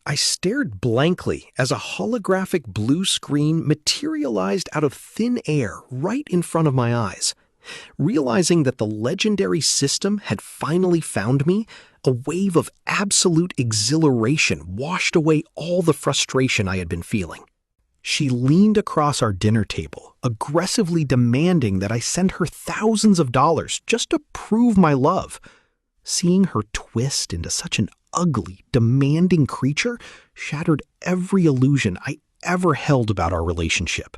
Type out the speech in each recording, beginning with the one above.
I stared blankly as a holographic blue screen materialized out of thin air right in front of my eyes. Realizing that the legendary system had finally found me, a wave of absolute exhilaration washed away all the frustration I had been feeling. She leaned across our dinner table, aggressively demanding that I send her thousands of dollars just to prove my love. Seeing her twist into such an ugly, demanding creature shattered every illusion I ever held about our relationship.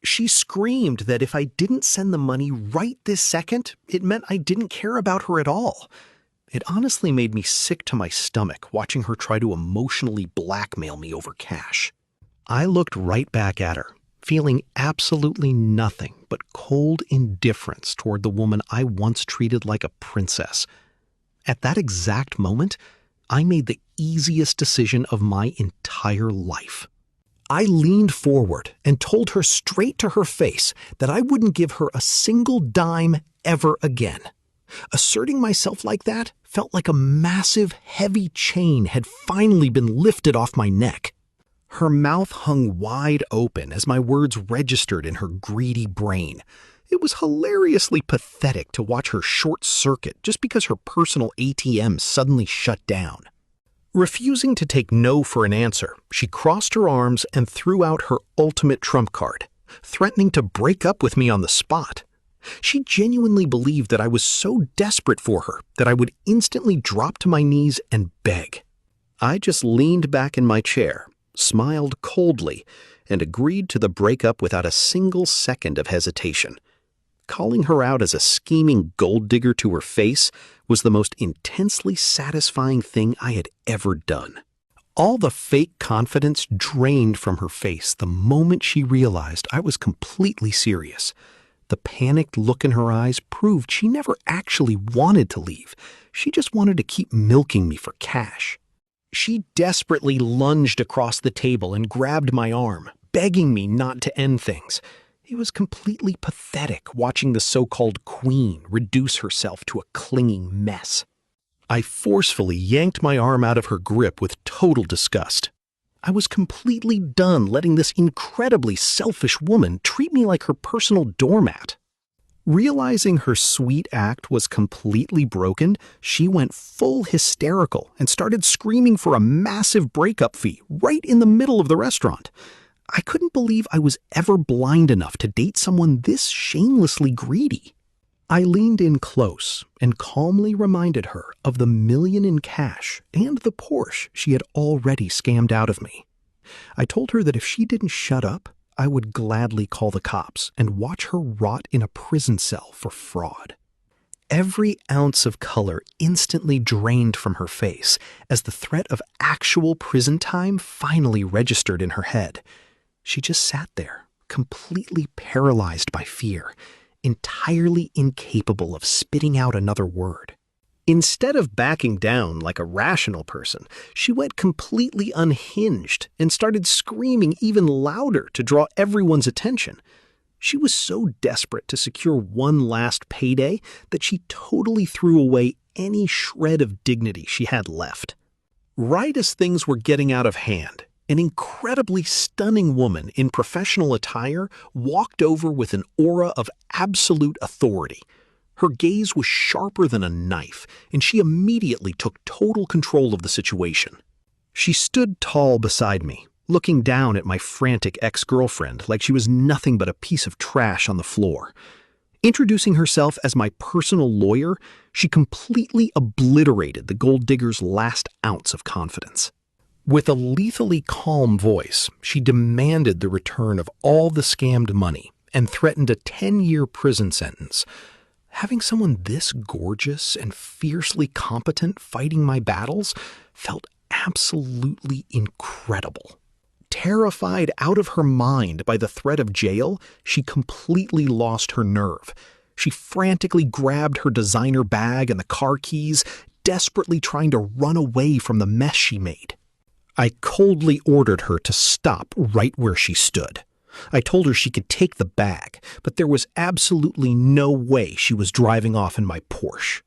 She screamed that if I didn't send the money right this second, it meant I didn't care about her at all. It honestly made me sick to my stomach watching her try to emotionally blackmail me over cash. I looked right back at her, feeling absolutely nothing but cold indifference toward the woman I once treated like a princess. At that exact moment, I made the easiest decision of my entire life. I leaned forward and told her straight to her face that I wouldn't give her a single dime ever again. Asserting myself like that felt like a massive, heavy chain had finally been lifted off my neck. Her mouth hung wide open as my words registered in her greedy brain. It was hilariously pathetic to watch her short-circuit just because her personal ATM suddenly shut down. Refusing to take no for an answer, she crossed her arms and threw out her ultimate trump card, threatening to break up with me on the spot. She genuinely believed that I was so desperate for her that I would instantly drop to my knees and beg. I just leaned back in my chair, smiled coldly, and agreed to the breakup without a single second of hesitation. Calling her out as a scheming gold digger to her face was the most intensely satisfying thing I had ever done. All the fake confidence drained from her face the moment she realized I was completely serious. The panicked look in her eyes proved she never actually wanted to leave. She just wanted to keep milking me for cash. She desperately lunged across the table and grabbed my arm, begging me not to end things. It was completely pathetic watching the so-called queen reduce herself to a clinging mess. I forcefully yanked my arm out of her grip with total disgust. I was completely done letting this incredibly selfish woman treat me like her personal doormat. Realizing her sweet act was completely broken, she went full hysterical and started screaming for a massive breakup fee right in the middle of the restaurant. I couldn't believe I was ever blind enough to date someone this shamelessly greedy. I leaned in close and calmly reminded her of the $1 million in cash and the Porsche she had already scammed out of me. I told her that if she didn't shut up, I would gladly call the cops and watch her rot in a prison cell for fraud. Every ounce of color instantly drained from her face as the threat of actual prison time finally registered in her head. She just sat there, completely paralyzed by fear, entirely incapable of spitting out another word. Instead of backing down like a rational person, she went completely unhinged and started screaming even louder to draw everyone's attention. She was so desperate to secure one last payday that she totally threw away any shred of dignity she had left. Right as things were getting out of hand, an incredibly stunning woman in professional attire walked over with an aura of absolute authority. Her gaze was sharper than a knife, and she immediately took total control of the situation. She stood tall beside me, looking down at my frantic ex-girlfriend like she was nothing but a piece of trash on the floor. Introducing herself as my personal lawyer, she completely obliterated the gold digger's last ounce of confidence. With a lethally calm voice, she demanded the return of all the scammed money and threatened a 10-year prison sentence. Having someone this gorgeous and fiercely competent fighting my battles felt absolutely incredible. Terrified out of her mind by the threat of jail, she completely lost her nerve. She frantically grabbed her designer bag and the car keys, desperately trying to run away from the mess she made. I coldly ordered her to stop right where she stood. I told her she could take the bag, but there was absolutely no way she was driving off in my Porsche.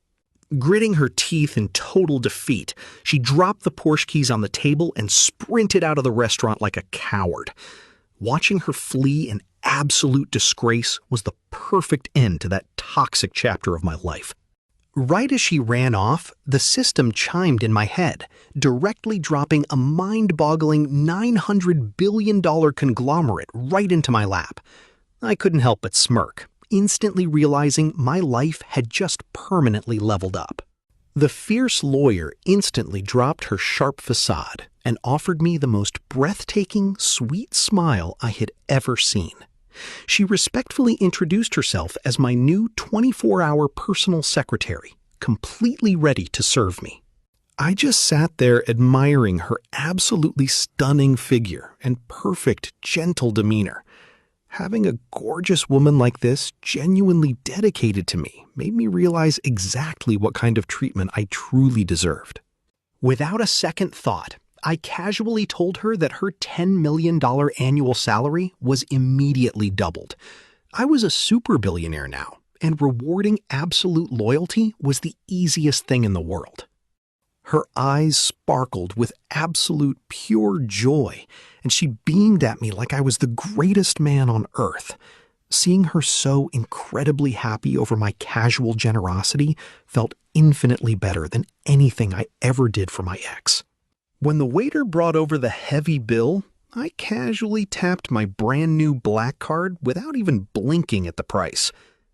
Gritting her teeth in total defeat, she dropped the Porsche keys on the table and sprinted out of the restaurant like a coward. Watching her flee in absolute disgrace was the perfect end to that toxic chapter of my life. Right as she ran off, the system chimed in my head, directly dropping a mind-boggling $900 billion conglomerate right into my lap. I couldn't help but smirk, instantly realizing my life had just permanently leveled up. The fierce lawyer instantly dropped her sharp facade and offered me the most breathtaking, sweet smile I had ever seen. She respectfully introduced herself as my new 24-hour personal secretary, completely ready to serve me. I just sat there admiring her absolutely stunning figure and perfect, gentle demeanor. Having a gorgeous woman like this genuinely dedicated to me made me realize exactly what kind of treatment I truly deserved. Without a second thought, I casually told her that her $10 million annual salary was immediately doubled. I was a super billionaire now, and rewarding absolute loyalty was the easiest thing in the world. Her eyes sparkled with absolute pure joy, and she beamed at me like I was the greatest man on earth. Seeing her so incredibly happy over my casual generosity felt infinitely better than anything I ever did for my ex. When the waiter brought over the heavy bill, I casually tapped my brand new black card without even blinking at the price.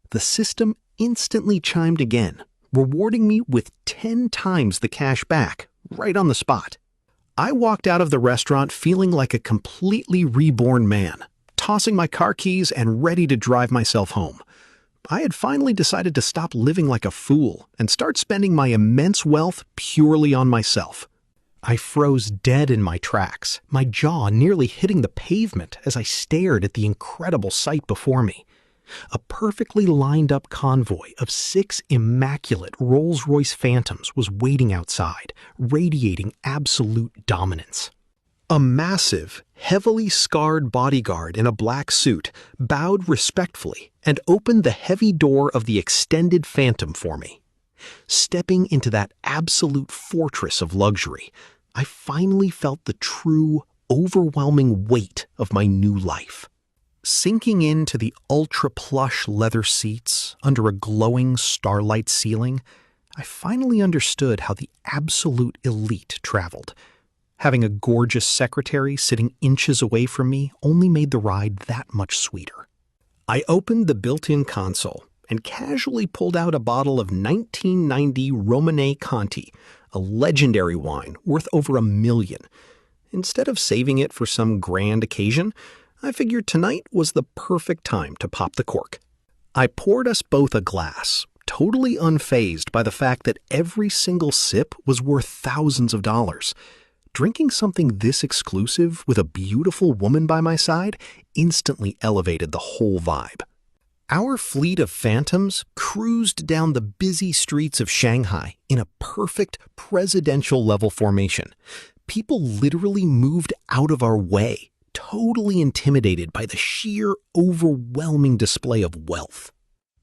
The system instantly chimed again, rewarding me with 10 times the cash back, right on the spot. I walked out of the restaurant feeling like a completely reborn man, tossing my car keys and ready to drive myself home. I had finally decided to stop living like a fool and start spending my immense wealth purely on myself. I froze dead in my tracks, my jaw nearly hitting the pavement as I stared at the incredible sight before me. A perfectly lined-up convoy of 6 immaculate Rolls-Royce Phantoms was waiting outside, radiating absolute dominance. A massive, heavily scarred bodyguard in a black suit bowed respectfully and opened the heavy door of the extended Phantom for me. Stepping into that absolute fortress of luxury, I finally felt the true, overwhelming weight of my new life. Sinking into the ultra-plush leather seats under a glowing starlight ceiling, I finally understood how the absolute elite traveled. Having a gorgeous secretary sitting inches away from me only made the ride that much sweeter. I opened the built-in console and casually pulled out a bottle of 1990 Romanée Conti, a legendary wine worth over $1 million. Instead of saving it for some grand occasion, I figured tonight was the perfect time to pop the cork. I poured us both a glass, totally unfazed by the fact that every single sip was worth thousands of dollars. Drinking something this exclusive with a beautiful woman by my side instantly elevated the whole vibe. Our fleet of Phantoms cruised down the busy streets of Shanghai in a perfect presidential-level formation. People literally moved out of our way, totally intimidated by the sheer, overwhelming display of wealth.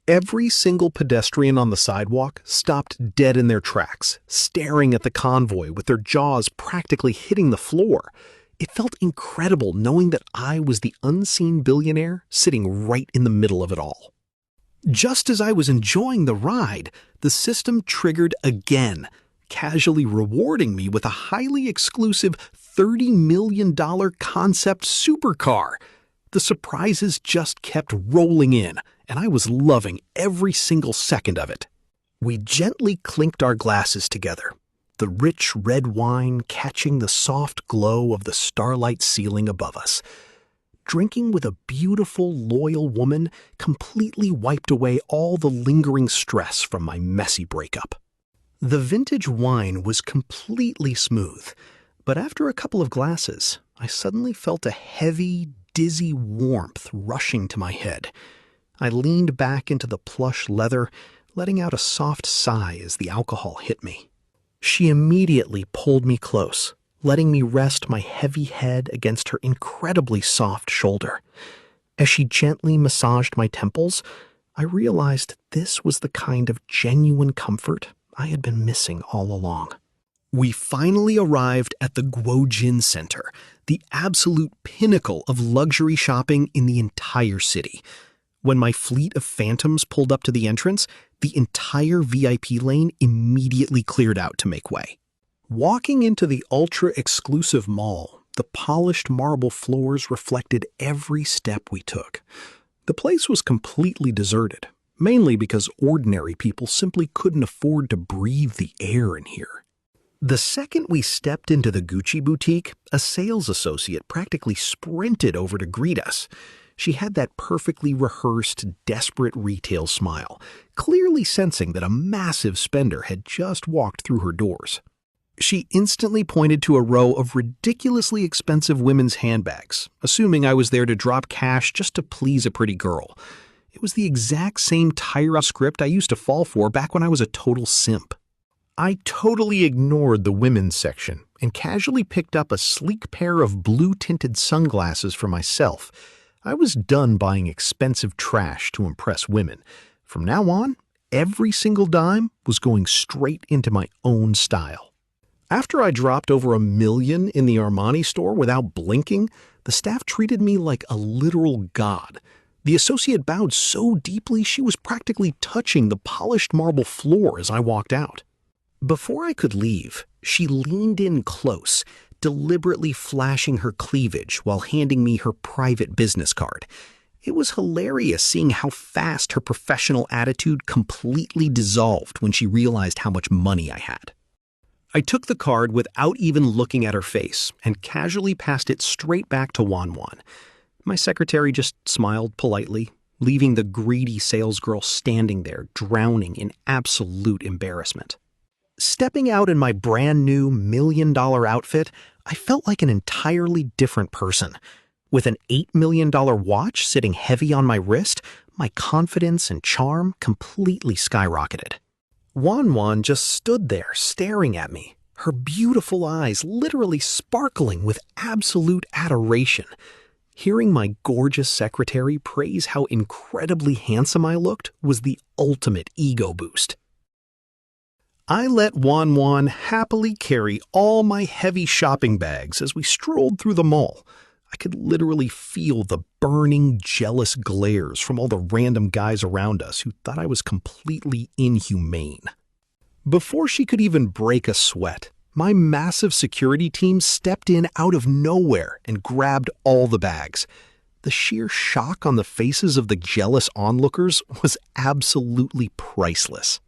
Every single pedestrian on the sidewalk stopped dead in their tracks, staring at the convoy with their jaws practically hitting the floor. It felt incredible knowing that I was the unseen billionaire sitting right in the middle of it all. Just as I was enjoying the ride, the system triggered again, casually rewarding me with a highly exclusive $30 million concept supercar. The surprises just kept rolling in, and I was loving every single second of it. We gently clinked our glasses together, the rich red wine catching the soft glow of the starlight ceiling above us. Drinking with a beautiful, loyal woman completely wiped away all the lingering stress from my messy breakup. The vintage wine was completely smooth, but after a couple of glasses, I suddenly felt a heavy, dizzy warmth rushing to my head. I leaned back into the plush leather, letting out a soft sigh as the alcohol hit me. She immediately pulled me close, letting me rest my heavy head against her incredibly soft shoulder. As she gently massaged my temples, I realized this was the kind of genuine comfort I had been missing all along. We finally arrived at the Guojin Center, the absolute pinnacle of luxury shopping in the entire city. When my fleet of phantoms pulled up to the entrance, the entire VIP lane immediately cleared out to make way. Walking into the ultra-exclusive mall, the polished marble floors reflected every step we took. The place was completely deserted, mainly because ordinary people simply couldn't afford to breathe the air in here. The second we stepped into the Gucci boutique, a sales associate practically sprinted over to greet us. She had that perfectly rehearsed, desperate retail smile, clearly sensing that a massive spender had just walked through her doors. She instantly pointed to a row of ridiculously expensive women's handbags, assuming I was there to drop cash just to please a pretty girl. It was the exact same Tyra script I used to fall for back when I was a total simp. I totally ignored the women's section and casually picked up a sleek pair of blue-tinted sunglasses for myself. I was done buying expensive trash to impress women. From now on, every single dime was going straight into my own style. After I dropped over $1 million in the Armani store without blinking, the staff treated me like a literal god. The associate bowed so deeply she was practically touching the polished marble floor as I walked out. Before I could leave, she leaned in close, deliberately flashing her cleavage while handing me her private business card. It was hilarious seeing how fast her professional attitude completely dissolved when she realized how much money I had. I took the card without even looking at her face and casually passed it straight back to Wanwan. My secretary just smiled politely, leaving the greedy salesgirl standing there, drowning in absolute embarrassment. Stepping out in my brand new $1 million outfit, I felt like an entirely different person. With an $8 million watch sitting heavy on my wrist, my confidence and charm completely skyrocketed. Wanwan just stood there staring at me, her beautiful eyes literally sparkling with absolute adoration. Hearing my gorgeous secretary praise how incredibly handsome I looked was the ultimate ego boost. I let Wanwan happily carry all my heavy shopping bags as we strolled through the mall. I could literally feel the burning, jealous glares from all the random guys around us who thought I was completely inhumane. Before she could even break a sweat, my massive security team stepped in out of nowhere and grabbed all the bags. The sheer shock on the faces of the jealous onlookers was absolutely priceless.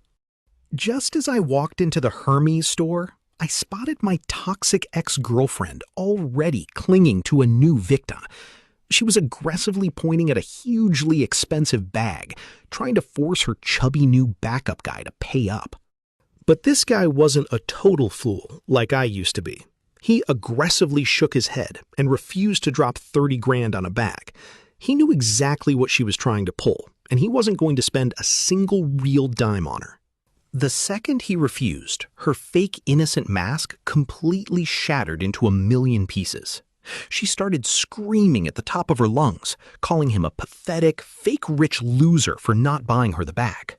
Just as I walked into the Hermes store, I spotted my toxic ex-girlfriend already clinging to a new victim. She was aggressively pointing at a hugely expensive bag, trying to force her chubby new backup guy to pay up. But this guy wasn't a total fool like I used to be. He aggressively shook his head and refused to drop 30 grand on a bag. He knew exactly what she was trying to pull, and he wasn't going to spend a single real dime on her. The second he refused, her fake innocent mask completely shattered into 1,000,000 pieces. She started screaming at the top of her lungs, calling him a pathetic, fake-rich loser for not buying her the bag.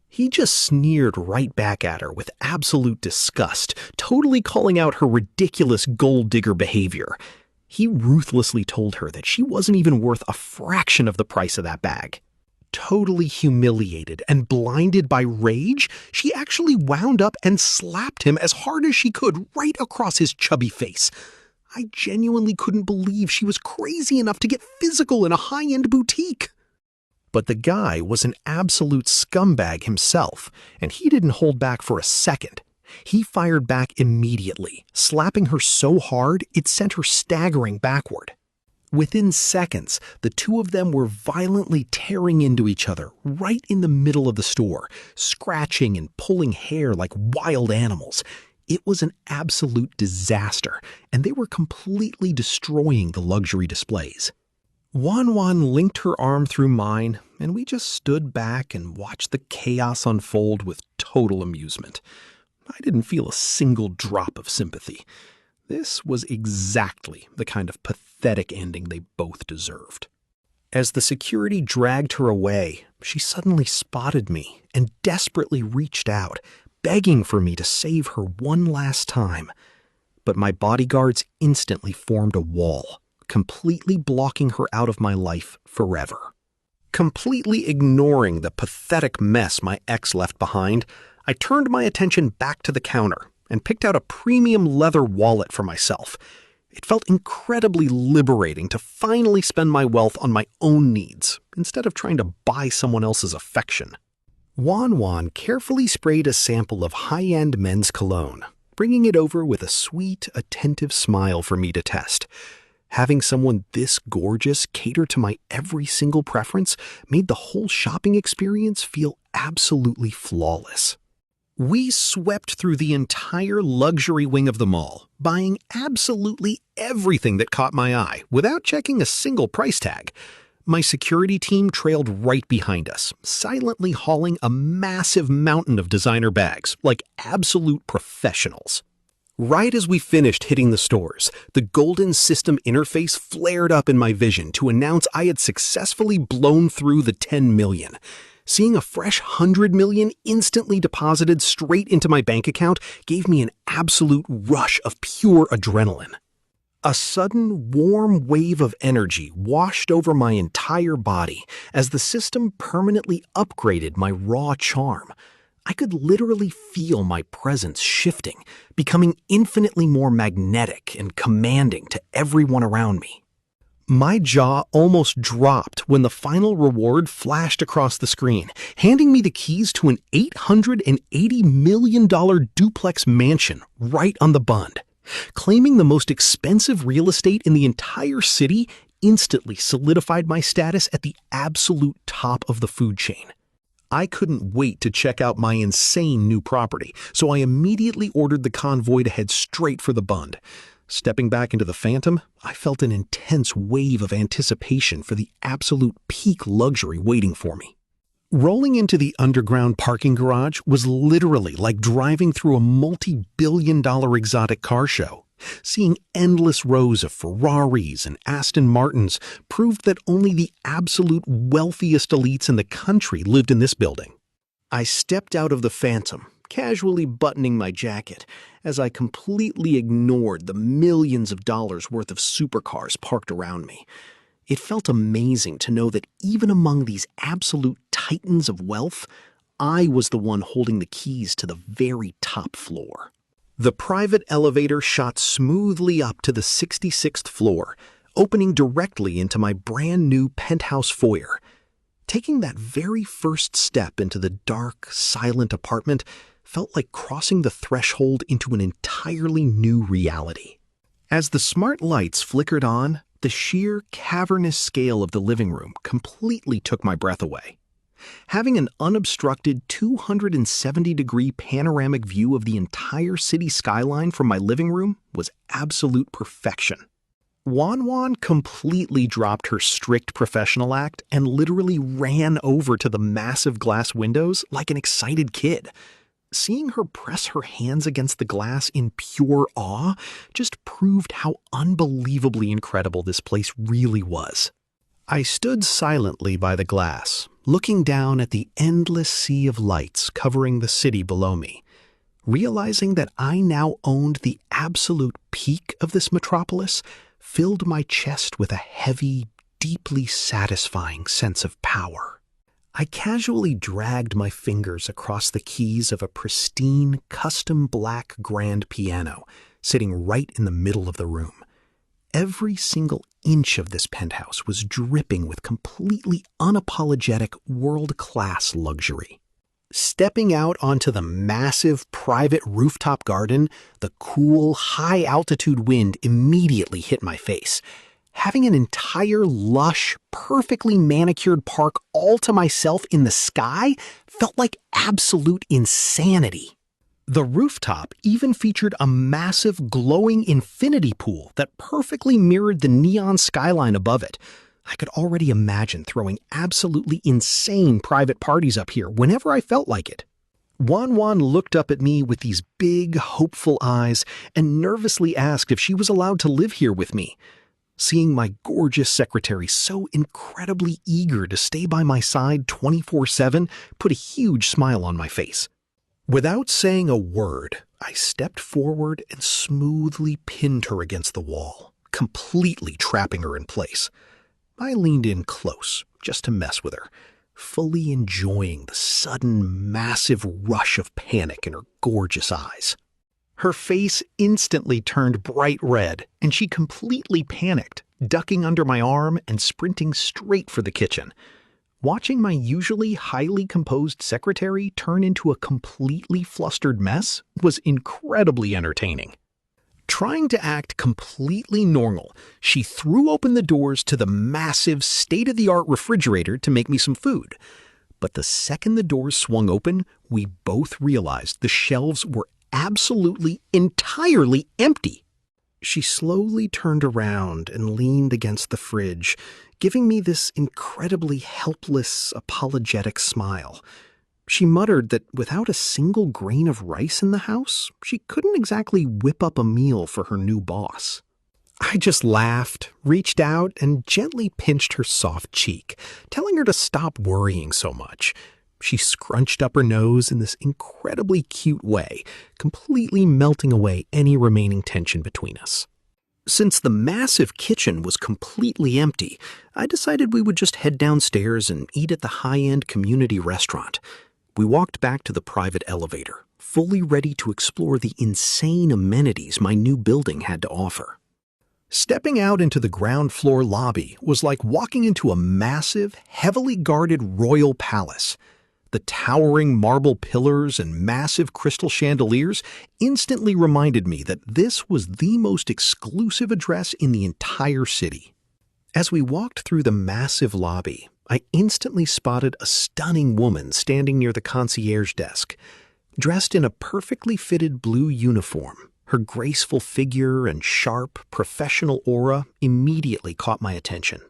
He just sneered right back at her with absolute disgust, totally calling out her ridiculous gold digger behavior. He ruthlessly told her that she wasn't even worth a fraction of the price of that bag. Totally humiliated and blinded by rage, she actually wound up and slapped him as hard as she could right across his chubby face. I genuinely couldn't believe she was crazy enough to get physical in a high-end boutique. But the guy was an absolute scumbag himself, and he didn't hold back for a second. He fired back immediately, slapping her so hard it sent her staggering backward. Within seconds, the two of them were violently tearing into each other right in the middle of the store, scratching and pulling hair like wild animals. It was an absolute disaster, and they were completely destroying the luxury displays. Wanwan linked her arm through mine, and we just stood back and watched the chaos unfold with total amusement. I didn't feel a single drop of sympathy. This was exactly the kind of pathetic ending they both deserved. As the security dragged her away, she suddenly spotted me and desperately reached out, begging for me to save her one last time. But my bodyguards instantly formed a wall, completely blocking her out of my life forever. Completely ignoring the pathetic mess my ex left behind, I turned my attention back to the counter and picked out a premium leather wallet for myself. It felt incredibly liberating to finally spend my wealth on my own needs, instead of trying to buy someone else's affection. Wan carefully sprayed a sample of high-end men's cologne, bringing it over with a sweet, attentive smile for me to test. Having someone this gorgeous cater to my every single preference made the whole shopping experience feel absolutely flawless. We swept through the entire luxury wing of the mall, buying absolutely everything that caught my eye without checking a single price tag. My security team trailed right behind us, silently hauling a massive mountain of designer bags like absolute professionals. Right as we finished hitting the stores, the golden system interface flared up in my vision to announce I had successfully blown through the 10 million. Seeing a fresh 100 million instantly deposited straight into my bank account gave me an absolute rush of pure adrenaline. A sudden, warm wave of energy washed over my entire body as the system permanently upgraded my raw charm. I could literally feel my presence shifting, becoming infinitely more magnetic and commanding to everyone around me. My jaw almost dropped when the final reward flashed across the screen, handing me the keys to an $880 million duplex mansion right on the bund. Claiming the most expensive real estate in the entire city instantly solidified my status at the absolute top of the food chain. I couldn't wait to check out my insane new property, so I immediately ordered the convoy to head straight for the bund. Stepping back into the Phantom, I felt an intense wave of anticipation for the absolute peak luxury waiting for me. Rolling into the underground parking garage was literally like driving through a multi-billion-dollar exotic car show. Seeing endless rows of Ferraris and Aston Martins proved that only the absolute wealthiest elites in the country lived in this building. I stepped out of the Phantom, casually buttoning my jacket, as I completely ignored the millions of dollars worth of supercars parked around me. It felt amazing to know that even among these absolute titans of wealth, I was the one holding the keys to the very top floor. The private elevator shot smoothly up to the 66th floor, opening directly into my brand new penthouse foyer. Taking that very first step into the dark, silent apartment felt like crossing the threshold into an entirely new reality. As the smart lights flickered on, the sheer cavernous scale of the living room completely took my breath away. Having an unobstructed 270-degree panoramic view of the entire city skyline from my living room was absolute perfection. Wan completely dropped her strict professional act and literally ran over to the massive glass windows like an excited kid. Seeing her press her hands against the glass in pure awe just proved how unbelievably incredible this place really was. I stood silently by the glass, looking down at the endless sea of lights covering the city below me, realizing that I now owned the absolute peak of this metropolis filled my chest with a heavy, deeply satisfying sense of power. I casually dragged my fingers across the keys of a pristine, custom black grand piano sitting right in the middle of the room. Every single inch of this penthouse was dripping with completely unapologetic, world-class luxury. Stepping out onto the massive private rooftop garden, the cool, high-altitude wind immediately hit my face. Having an entire lush, perfectly manicured park all to myself in the sky felt like absolute insanity. The rooftop even featured a massive glowing infinity pool that perfectly mirrored the neon skyline above it. I could already imagine throwing absolutely insane private parties up here whenever I felt like it. Wan looked up at me with these big, hopeful eyes and nervously asked if she was allowed to live here with me. Seeing my gorgeous secretary so incredibly eager to stay by my side 24/7 put a huge smile on my face. Without saying a word, I stepped forward and smoothly pinned her against the wall, completely trapping her in place. I leaned in close, just to mess with her, fully enjoying the sudden, massive rush of panic in her gorgeous eyes. Her face instantly turned bright red, and she completely panicked, ducking under my arm and sprinting straight for the kitchen. Watching my usually highly composed secretary turn into a completely flustered mess was incredibly entertaining. Trying to act completely normal, she threw open the doors to the massive, state-of-the-art refrigerator to make me some food. But the second the doors swung open, we both realized the shelves were absolutely, entirely empty. She slowly turned around and leaned against the fridge, giving me this incredibly helpless, apologetic smile. She muttered that without a single grain of rice in the house, she couldn't exactly whip up a meal for her new boss. I just laughed, reached out, and gently pinched her soft cheek, telling her to stop worrying so much. She scrunched up her nose in this incredibly cute way, completely melting away any remaining tension between us. Since the massive kitchen was completely empty, I decided we would just head downstairs and eat at the high-end community restaurant. We walked back to the private elevator, fully ready to explore the insane amenities my new building had to offer. Stepping out into the ground floor lobby was like walking into a massive, heavily guarded royal palace. The towering marble pillars and massive crystal chandeliers instantly reminded me that this was the most exclusive address in the entire city. As we walked through the massive lobby, I instantly spotted a stunning woman standing near the concierge desk. Dressed in a perfectly fitted blue uniform, her graceful figure and sharp, professional aura immediately caught my attention.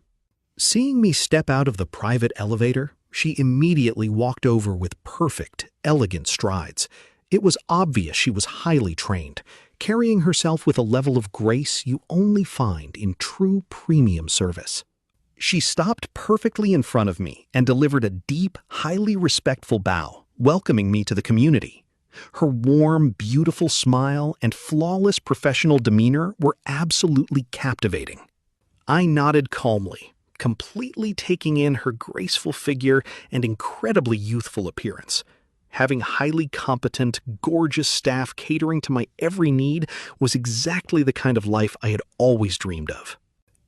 Seeing me step out of the private elevator, she immediately walked over with perfect, elegant strides. It was obvious she was highly trained, carrying herself with a level of grace you only find in true premium service. She stopped perfectly in front of me and delivered a deep, highly respectful bow, welcoming me to the community. Her warm, beautiful smile and flawless professional demeanor were absolutely captivating. I nodded calmly, completely taking in her graceful figure and incredibly youthful appearance. Having highly competent, gorgeous staff catering to my every need was exactly the kind of life I had always dreamed of.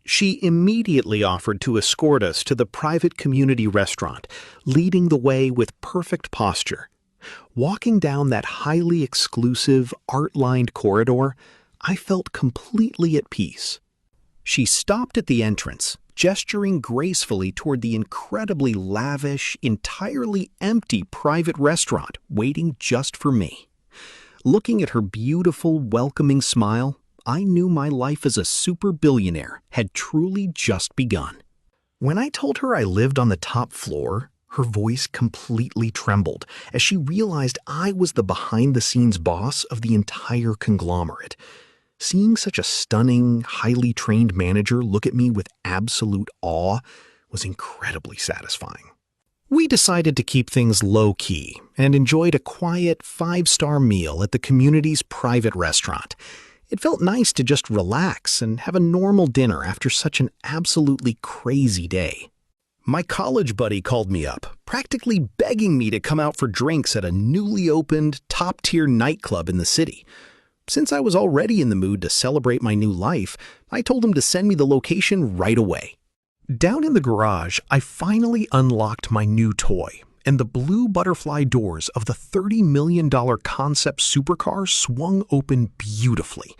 She immediately offered to escort us to the private community restaurant, leading the way with perfect posture. Walking down that highly exclusive, art-lined corridor, I felt completely at peace. She stopped at the entrance, gesturing gracefully toward the incredibly lavish, entirely empty private restaurant waiting just for me. Looking at her beautiful, welcoming smile, I knew my life as a super billionaire had truly just begun. When I told her I lived on the top floor, her voice completely trembled as she realized I was the behind-the-scenes boss of the entire conglomerate. Seeing such a stunning, highly trained manager look at me with absolute awe was incredibly satisfying. We decided to keep things low-key and enjoyed a quiet 5-star meal at the community's private restaurant. It felt nice to just relax and have a normal dinner after such an absolutely crazy day. My college buddy called me up, practically begging me to come out for drinks at a newly opened, top-tier nightclub in the city. Since I was already in the mood to celebrate my new life, I told him to send me the location right away. Down in the garage, I finally unlocked my new toy, and the blue butterfly doors of the $30 million concept supercar swung open beautifully.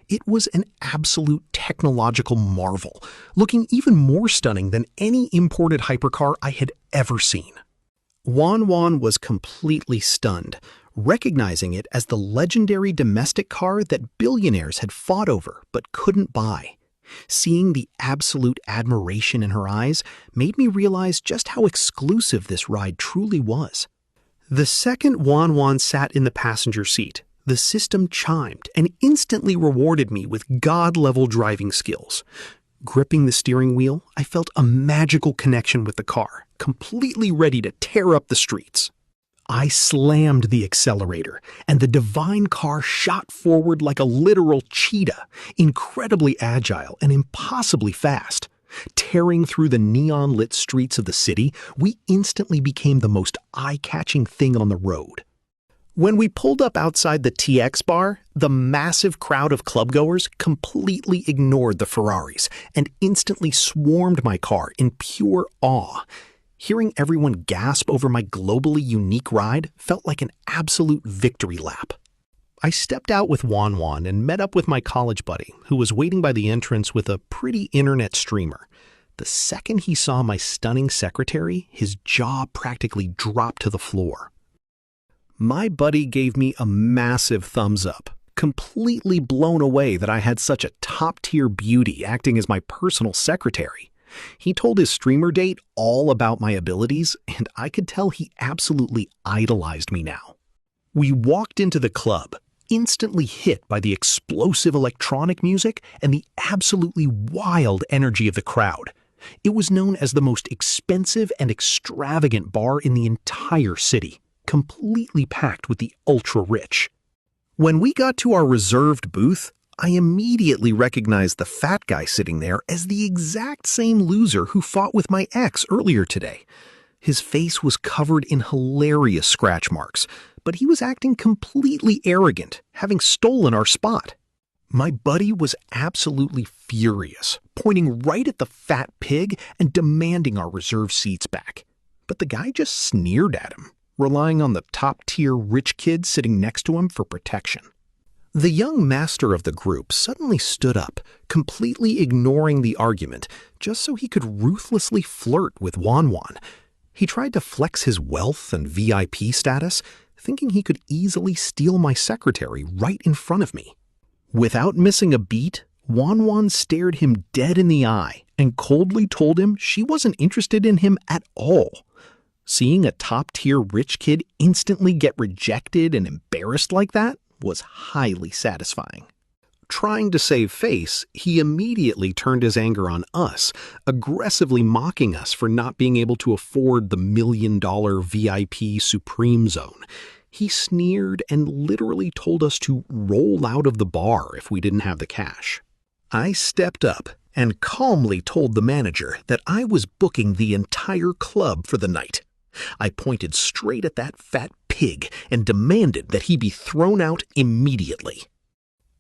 It was an absolute technological marvel, looking even more stunning than any imported hypercar I had ever seen. Wan Wan was completely stunned, recognizing it as the legendary domestic car that billionaires had fought over but couldn't buy. Seeing the absolute admiration in her eyes made me realize just how exclusive this ride truly was. The second Wan Wan sat in the passenger seat, the system chimed and instantly rewarded me with god-level driving skills. Gripping the steering wheel, I felt a magical connection with the car, completely ready to tear up the streets. I slammed the accelerator, and the divine car shot forward like a literal cheetah, incredibly agile and impossibly fast. Tearing through the neon-lit streets of the city, we instantly became the most eye-catching thing on the road. When we pulled up outside the TX bar, the massive crowd of clubgoers completely ignored the Ferraris and instantly swarmed my car in pure awe. Hearing everyone gasp over my globally unique ride felt like an absolute victory lap. I stepped out with Wanwan and met up with my college buddy, who was waiting by the entrance with a pretty internet streamer. The second he saw my stunning secretary, his jaw practically dropped to the floor. My buddy gave me a massive thumbs up, completely blown away that I had such a top-tier beauty acting as my personal secretary. He told his streamer date all about my abilities, and I could tell he absolutely idolized me now. We walked into the club, instantly hit by the explosive electronic music and the absolutely wild energy of the crowd. It was known as the most expensive and extravagant bar in the entire city, completely packed with the ultra-rich. When we got to our reserved booth, I immediately recognized the fat guy sitting there as the exact same loser who fought with my ex earlier today. His face was covered in hilarious scratch marks, but he was acting completely arrogant, having stolen our spot. My buddy was absolutely furious, pointing right at the fat pig and demanding our reserved seats back. But the guy just sneered at him, relying on the top-tier rich kid sitting next to him for protection. The young master of the group suddenly stood up, completely ignoring the argument, just so he could ruthlessly flirt with Wanwan. He tried to flex his wealth and VIP status, thinking he could easily steal my secretary right in front of me. Without missing a beat, Wanwan stared him dead in the eye and coldly told him she wasn't interested in him at all. Seeing a top-tier rich kid instantly get rejected and embarrassed like that was highly satisfying. Trying to save face, he immediately turned his anger on us, aggressively mocking us for not being able to afford the $1 million VIP Supreme Zone. He sneered and literally told us to roll out of the bar if we didn't have the cash. I stepped up and calmly told the manager that I was booking the entire club for the night. I pointed straight at that fat pig and demanded that he be thrown out immediately.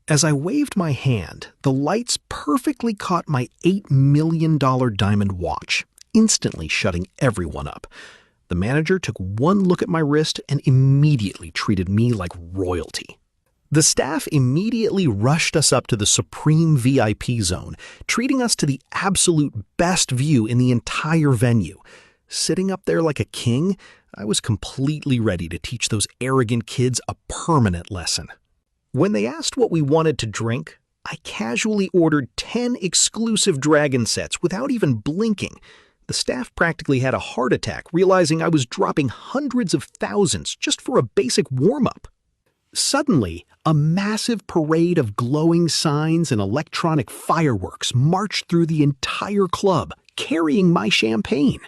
As I waved my hand, the lights perfectly caught my $8 million diamond watch, instantly shutting everyone up. The manager took one look at my wrist and immediately treated me like royalty. The staff immediately rushed us up to the Supreme VIP Zone, treating us to the absolute best view in the entire venue. Sitting up there like a king, I was completely ready to teach those arrogant kids a permanent lesson. When they asked what we wanted to drink, I casually ordered 10 exclusive dragon sets without even blinking. The staff practically had a heart attack, realizing I was dropping hundreds of thousands just for a basic warm-up. Suddenly, a massive parade of glowing signs and electronic fireworks marched through the entire club, carrying my champagne.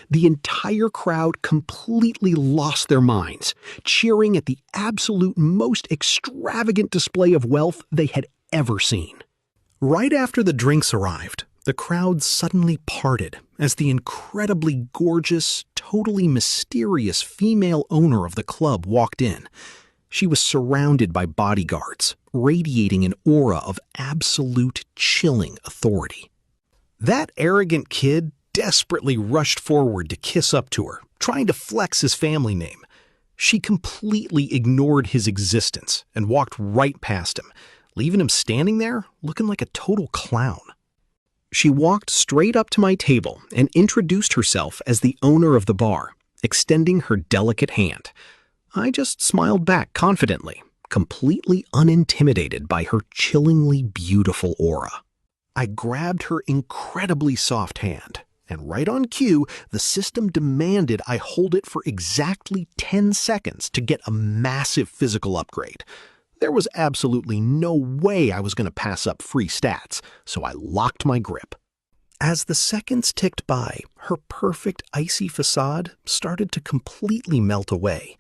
The entire crowd completely lost their minds, cheering at the absolute most extravagant display of wealth they had ever seen. Right after the drinks arrived, the crowd suddenly parted as the incredibly gorgeous, totally mysterious female owner of the club walked in. She was surrounded by bodyguards, radiating an aura of absolute chilling authority. That arrogant kid desperately rushed forward to kiss up to her, trying to flex his family name. She completely ignored his existence and walked right past him, leaving him standing there looking like a total clown. She walked straight up to my table and introduced herself as the owner of the bar, extending her delicate hand. I just smiled back confidently, completely unintimidated by her chillingly beautiful aura. I grabbed her incredibly soft hand, and right on cue, the system demanded I hold it for exactly 10 seconds to get a massive physical upgrade. There was absolutely no way I was going to pass up free stats, so I locked my grip. As the seconds ticked by, her perfect icy facade started to completely melt away.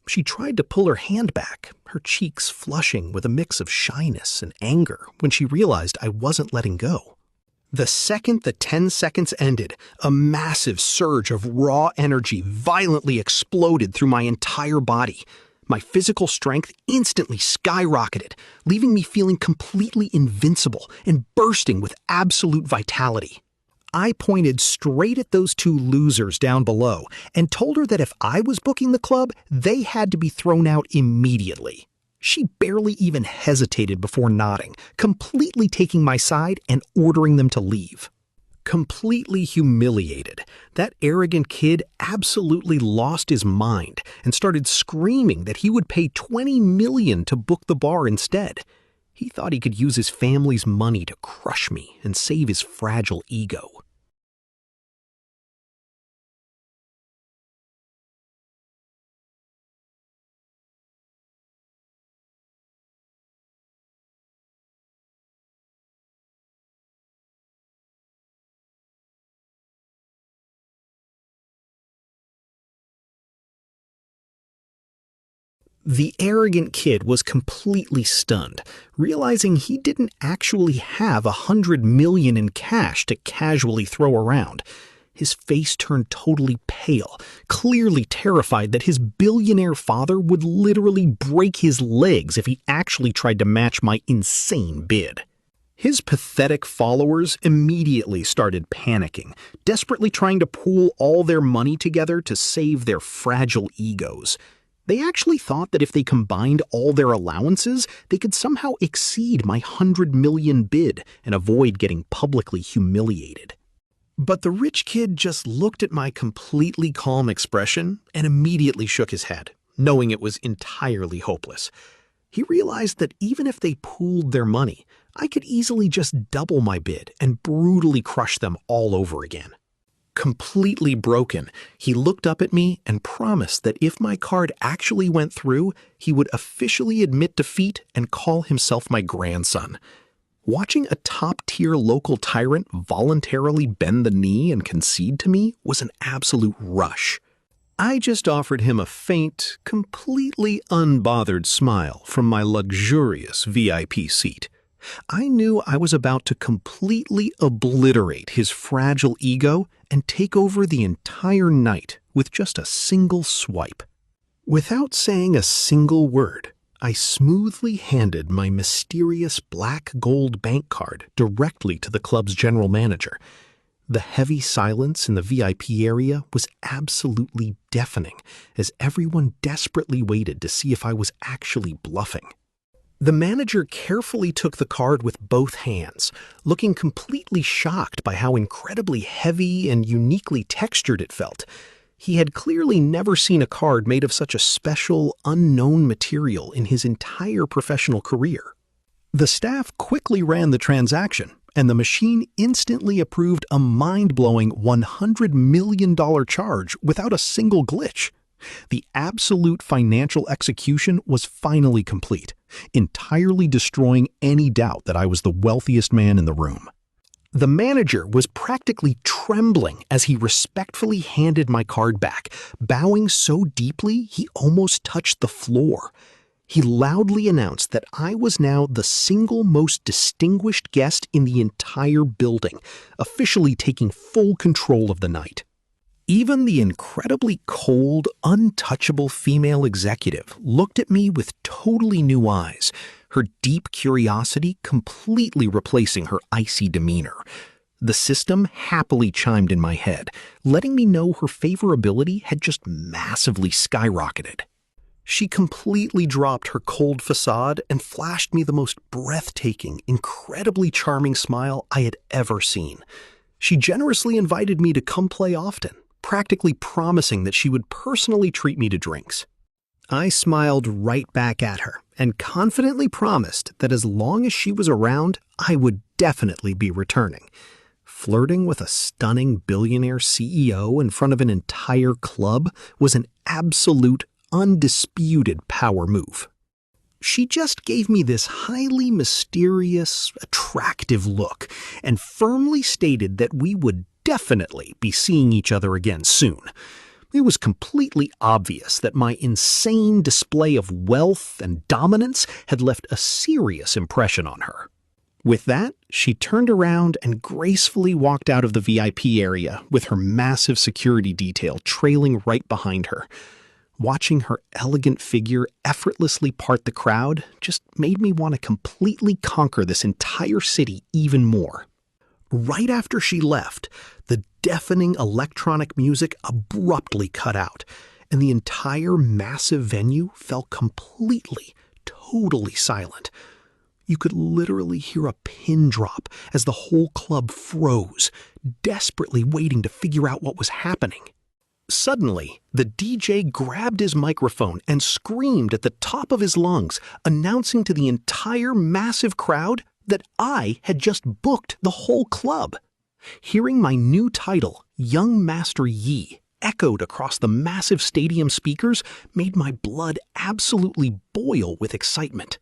She tried to pull her hand back, her cheeks flushing with a mix of shyness and anger when she realized I wasn't letting go. The second the 10 seconds ended, a massive surge of raw energy violently exploded through my entire body. My physical strength instantly skyrocketed, leaving me feeling completely invincible and bursting with absolute vitality. I pointed straight at those two losers down below and told her that if I was booking the club, they had to be thrown out immediately. She barely even hesitated before nodding, completely taking my side and ordering them to leave. Completely humiliated, that arrogant kid absolutely lost his mind and started screaming that he would pay $20 million to book the bar instead. He thought he could use his family's money to crush me and save his fragile ego. The arrogant kid was completely stunned, realizing he didn't actually have $100 million in cash to casually throw around. His face turned totally pale, clearly terrified that his billionaire father would literally break his legs if he actually tried to match my insane bid. His pathetic followers immediately started panicking, desperately trying to pool all their money together to save their fragile egos. They actually thought that if they combined all their allowances, they could somehow exceed my $100 million bid and avoid getting publicly humiliated. But the rich kid just looked at my completely calm expression and immediately shook his head, knowing it was entirely hopeless. He realized that even if they pooled their money, I could easily just double my bid and brutally crush them all over again. Completely broken, he looked up at me and promised that if my card actually went through, he would officially admit defeat and call himself my grandson. Watching a top-tier local tyrant voluntarily bend the knee and concede to me was an absolute rush. I just offered him a faint, completely unbothered smile from my luxurious VIP seat. I knew I was about to completely obliterate his fragile ego and take over the entire night with just a single swipe. Without saying a single word, I smoothly handed my mysterious black gold bank card directly to the club's general manager. The heavy silence in the VIP area was absolutely deafening as everyone desperately waited to see if I was actually bluffing. The manager carefully took the card with both hands, looking completely shocked by how incredibly heavy and uniquely textured it felt. He had clearly never seen a card made of such a special, unknown material in his entire professional career. The staff quickly ran the transaction, and the machine instantly approved a mind-blowing $100 million charge without a single glitch. The absolute financial execution was finally complete, entirely destroying any doubt that I was the wealthiest man in the room. The manager was practically trembling as he respectfully handed my card back, bowing so deeply he almost touched the floor. He loudly announced that I was now the single most distinguished guest in the entire building, officially taking full control of the night. Even the incredibly cold, untouchable female executive looked at me with totally new eyes, her deep curiosity completely replacing her icy demeanor. The system happily chimed in my head, letting me know her favorability had just massively skyrocketed. She completely dropped her cold facade and flashed me the most breathtaking, incredibly charming smile I had ever seen. She generously invited me to come play often, practically promising that she would personally treat me to drinks. I smiled right back at her and confidently promised that as long as she was around, I would definitely be returning. Flirting with a stunning billionaire CEO in front of an entire club was an absolute, undisputed power move. She just gave me this highly mysterious, attractive look and firmly stated that we would definitely be seeing each other again soon. It was completely obvious that my insane display of wealth and dominance had left a serious impression on her. With that, she turned around and gracefully walked out of the VIP area with her massive security detail trailing right behind her. Watching her elegant figure effortlessly part the crowd just made me want to completely conquer this entire city even more. Right after she left, the deafening electronic music abruptly cut out, and the entire massive venue fell completely, totally silent. You could literally hear a pin drop as the whole club froze, desperately waiting to figure out what was happening. Suddenly, the DJ grabbed his microphone and screamed at the top of his lungs, announcing to the entire massive crowd that I had just booked the whole club. Hearing my new title, Young Master Yi, echoed across the massive stadium speakers made my blood absolutely boil with excitement.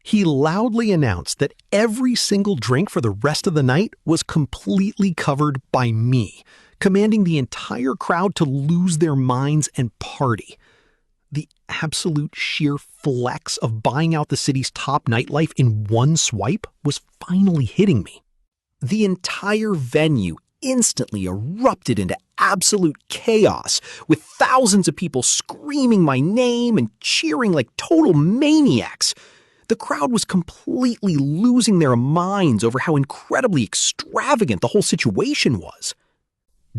He loudly announced that every single drink for the rest of the night was completely covered by me, commanding the entire crowd to lose their minds and party. The absolute sheer flex of buying out the city's top nightlife in one swipe was finally hitting me. The entire venue instantly erupted into absolute chaos, with thousands of people screaming my name and cheering like total maniacs. The crowd was completely losing their minds over how incredibly extravagant the whole situation was.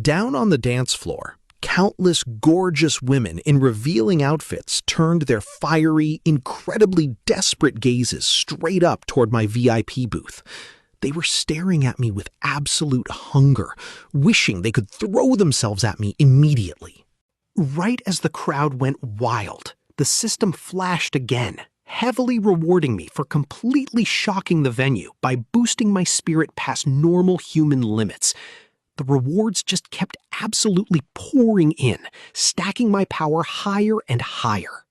Down on the dance floor, countless gorgeous women in revealing outfits turned their fiery, incredibly desperate gazes straight up toward my VIP booth. They were staring at me with absolute hunger, wishing they could throw themselves at me immediately. Right as the crowd went wild, the system flashed again, heavily rewarding me for completely shocking the venue by boosting my spirit past normal human limits. The rewards just kept absolutely pouring in, stacking my power higher and higher.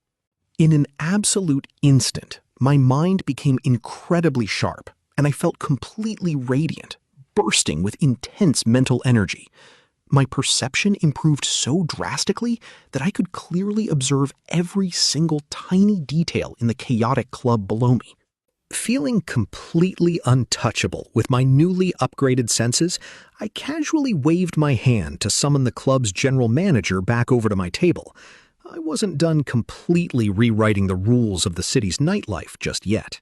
In an absolute instant, my mind became incredibly sharp, and I felt completely radiant, bursting with intense mental energy. My perception improved so drastically that I could clearly observe every single tiny detail in the chaotic club below me. Feeling completely untouchable with my newly upgraded senses, I casually waved my hand to summon the club's general manager back over to my table. I wasn't done completely rewriting the rules of the city's nightlife just yet.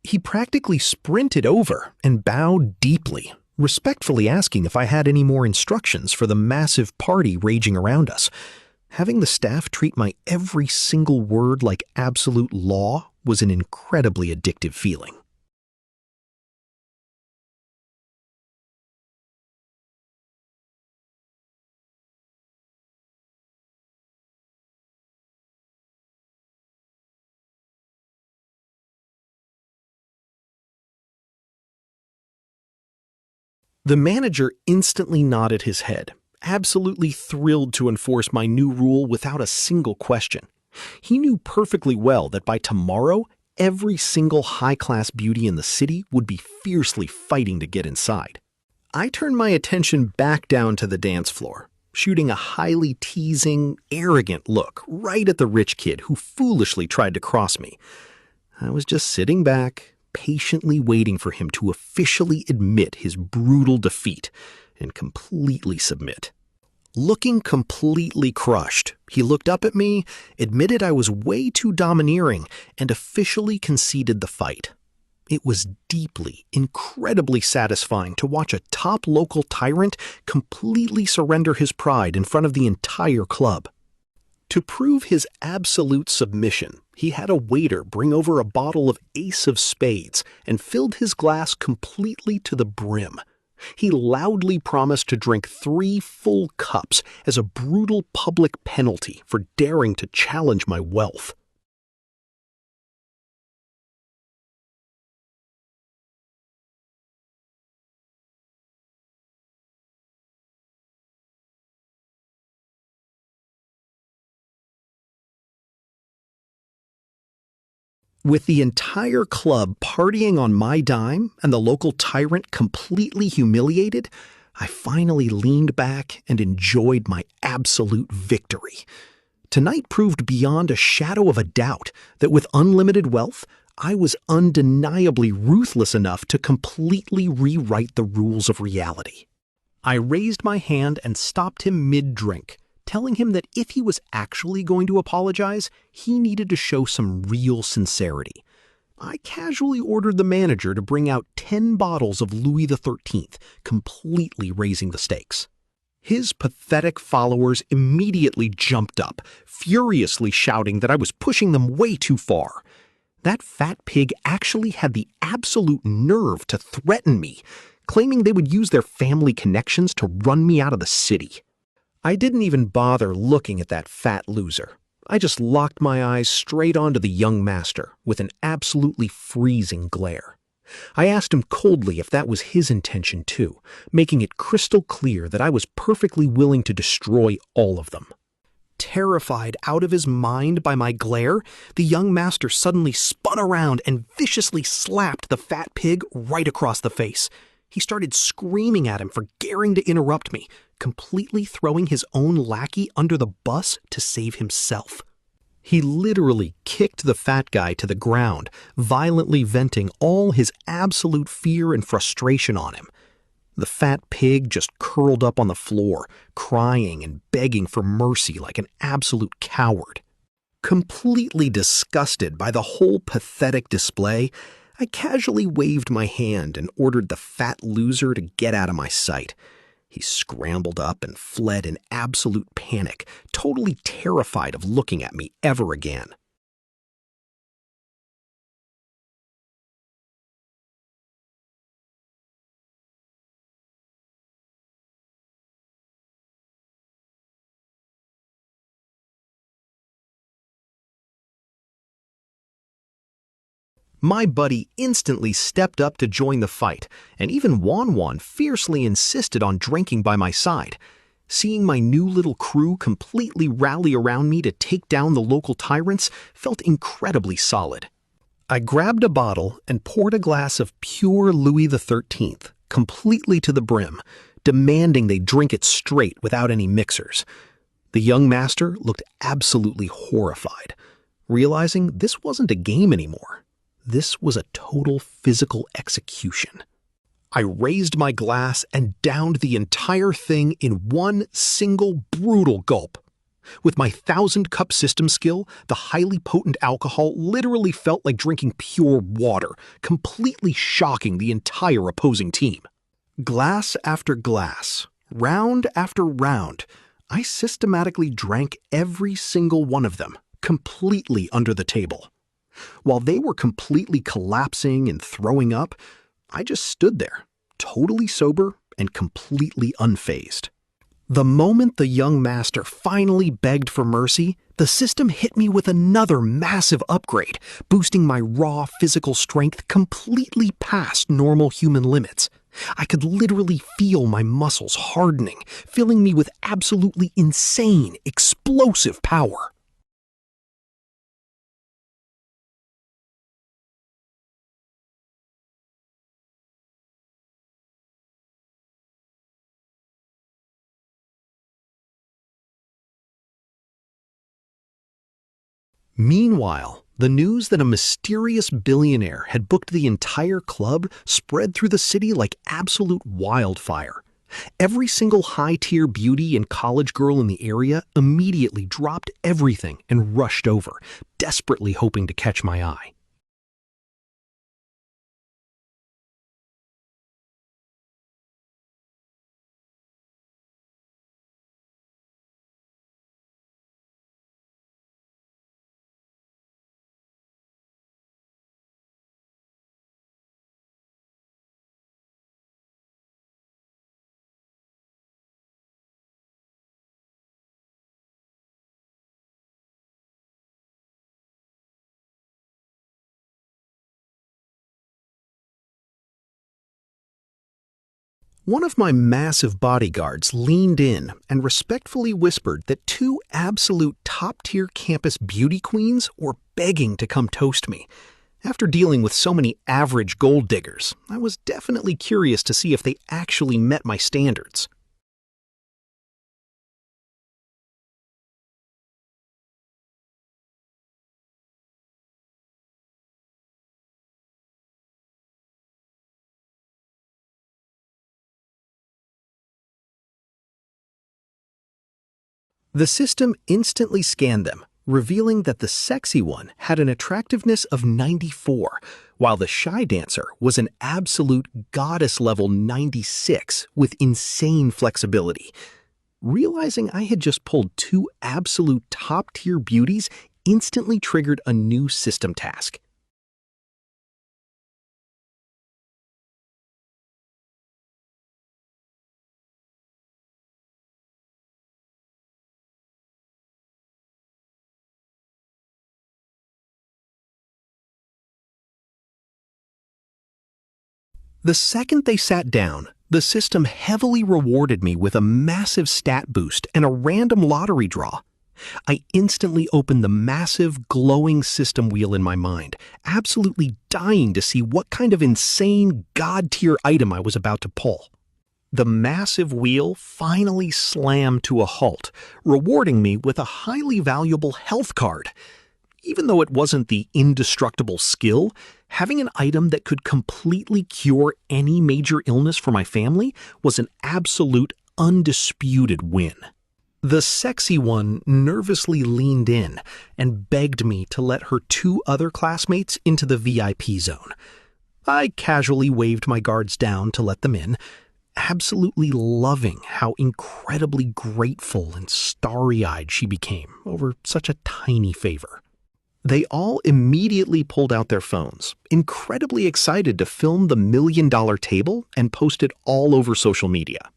He practically sprinted over and bowed deeply, respectfully asking if I had any more instructions for the massive party raging around us. Having the staff treat my every single word like absolute law was an incredibly addictive feeling. The manager instantly nodded his head, absolutely thrilled to enforce my new rule without a single question. He knew perfectly well that by tomorrow, every single high-class beauty in the city would be fiercely fighting to get inside. I turned my attention back down to the dance floor, shooting a highly teasing, arrogant look right at the rich kid who foolishly tried to cross me. I was just sitting back, patiently waiting for him to officially admit his brutal defeat and completely submit. Looking completely crushed, he looked up at me, admitted I was way too domineering, and officially conceded the fight. It was deeply, incredibly satisfying to watch a top local tyrant completely surrender his pride in front of the entire club. To prove his absolute submission, he had a waiter bring over a bottle of Ace of Spades and filled his glass completely to the brim. He loudly promised to drink 3 full cups as a brutal public penalty for daring to challenge my wealth. With the entire club partying on my dime and the local tyrant completely humiliated, I finally leaned back and enjoyed my absolute victory. Tonight proved beyond a shadow of a doubt that with unlimited wealth, I was undeniably ruthless enough to completely rewrite the rules of reality. I raised my hand and stopped him mid-drink, telling him that if he was actually going to apologize, he needed to show some real sincerity. I casually ordered the manager to bring out 10 bottles of Louis XIII, completely raising the stakes. His pathetic followers immediately jumped up, furiously shouting that I was pushing them way too far. That fat pig actually had the absolute nerve to threaten me, claiming they would use their family connections to run me out of the city. I didn't even bother looking at that fat loser. I just locked my eyes straight onto the young master with an absolutely freezing glare. I asked him coldly if that was his intention too, making it crystal clear that I was perfectly willing to destroy all of them. Terrified out of his mind by my glare, the young master suddenly spun around and viciously slapped the fat pig right across the face. He started screaming at him for daring to interrupt me, completely throwing his own lackey under the bus to save himself. He literally kicked the fat guy to the ground, violently venting all his absolute fear and frustration on him. The fat pig just curled up on the floor, crying and begging for mercy like an absolute coward. Completely disgusted by the whole pathetic display, I casually waved my hand and ordered the fat loser to get out of my sight. He scrambled up and fled in absolute panic, totally terrified of looking at me ever again. My buddy instantly stepped up to join the fight, and even Wan fiercely insisted on drinking by my side. Seeing my new little crew completely rally around me to take down the local tyrants felt incredibly solid. I grabbed a bottle and poured a glass of pure Louis XIII, completely to the brim, demanding they drink it straight without any mixers. The young master looked absolutely horrified, realizing this wasn't a game anymore. This was a total physical execution. I raised my glass and downed the entire thing in one single brutal gulp. With my 1,000-cup system skill, the highly potent alcohol literally felt like drinking pure water, completely shocking the entire opposing team. Glass after glass, round after round, I systematically drank every single one of them, completely under the table. While they were completely collapsing and throwing up, I just stood there, totally sober and completely unfazed. The moment the young master finally begged for mercy, the system hit me with another massive upgrade, boosting my raw physical strength completely past normal human limits. I could literally feel my muscles hardening, filling me with absolutely insane, explosive power. Meanwhile, the news that a mysterious billionaire had booked the entire club spread through the city like absolute wildfire. Every single high-tier beauty and college girl in the area immediately dropped everything and rushed over, desperately hoping to catch my eye. One of my massive bodyguards leaned in and respectfully whispered that two absolute top-tier campus beauty queens were begging to come toast me. After dealing with so many average gold diggers, I was definitely curious to see if they actually met my standards. The system instantly scanned them, revealing that the sexy one had an attractiveness of 94, while the shy dancer was an absolute goddess-level 96 with insane flexibility. Realizing I had just pulled two absolute top-tier beauties instantly triggered a new system task. The second they sat down, the system heavily rewarded me with a massive stat boost and a random lottery draw. I instantly opened the massive, glowing system wheel in my mind, absolutely dying to see what kind of insane god-tier item I was about to pull. The massive wheel finally slammed to a halt, rewarding me with a highly valuable health card. Even though it wasn't the indestructible skill, having an item that could completely cure any major illness for my family was an absolute, undisputed win. The sexy one nervously leaned in and begged me to let her two other classmates into the VIP zone. I casually waved my guards down to let them in, absolutely loving how incredibly grateful and starry-eyed she became over such a tiny favor. They all immediately pulled out their phones, incredibly excited to film the $1,000,000 table and post it all over social media.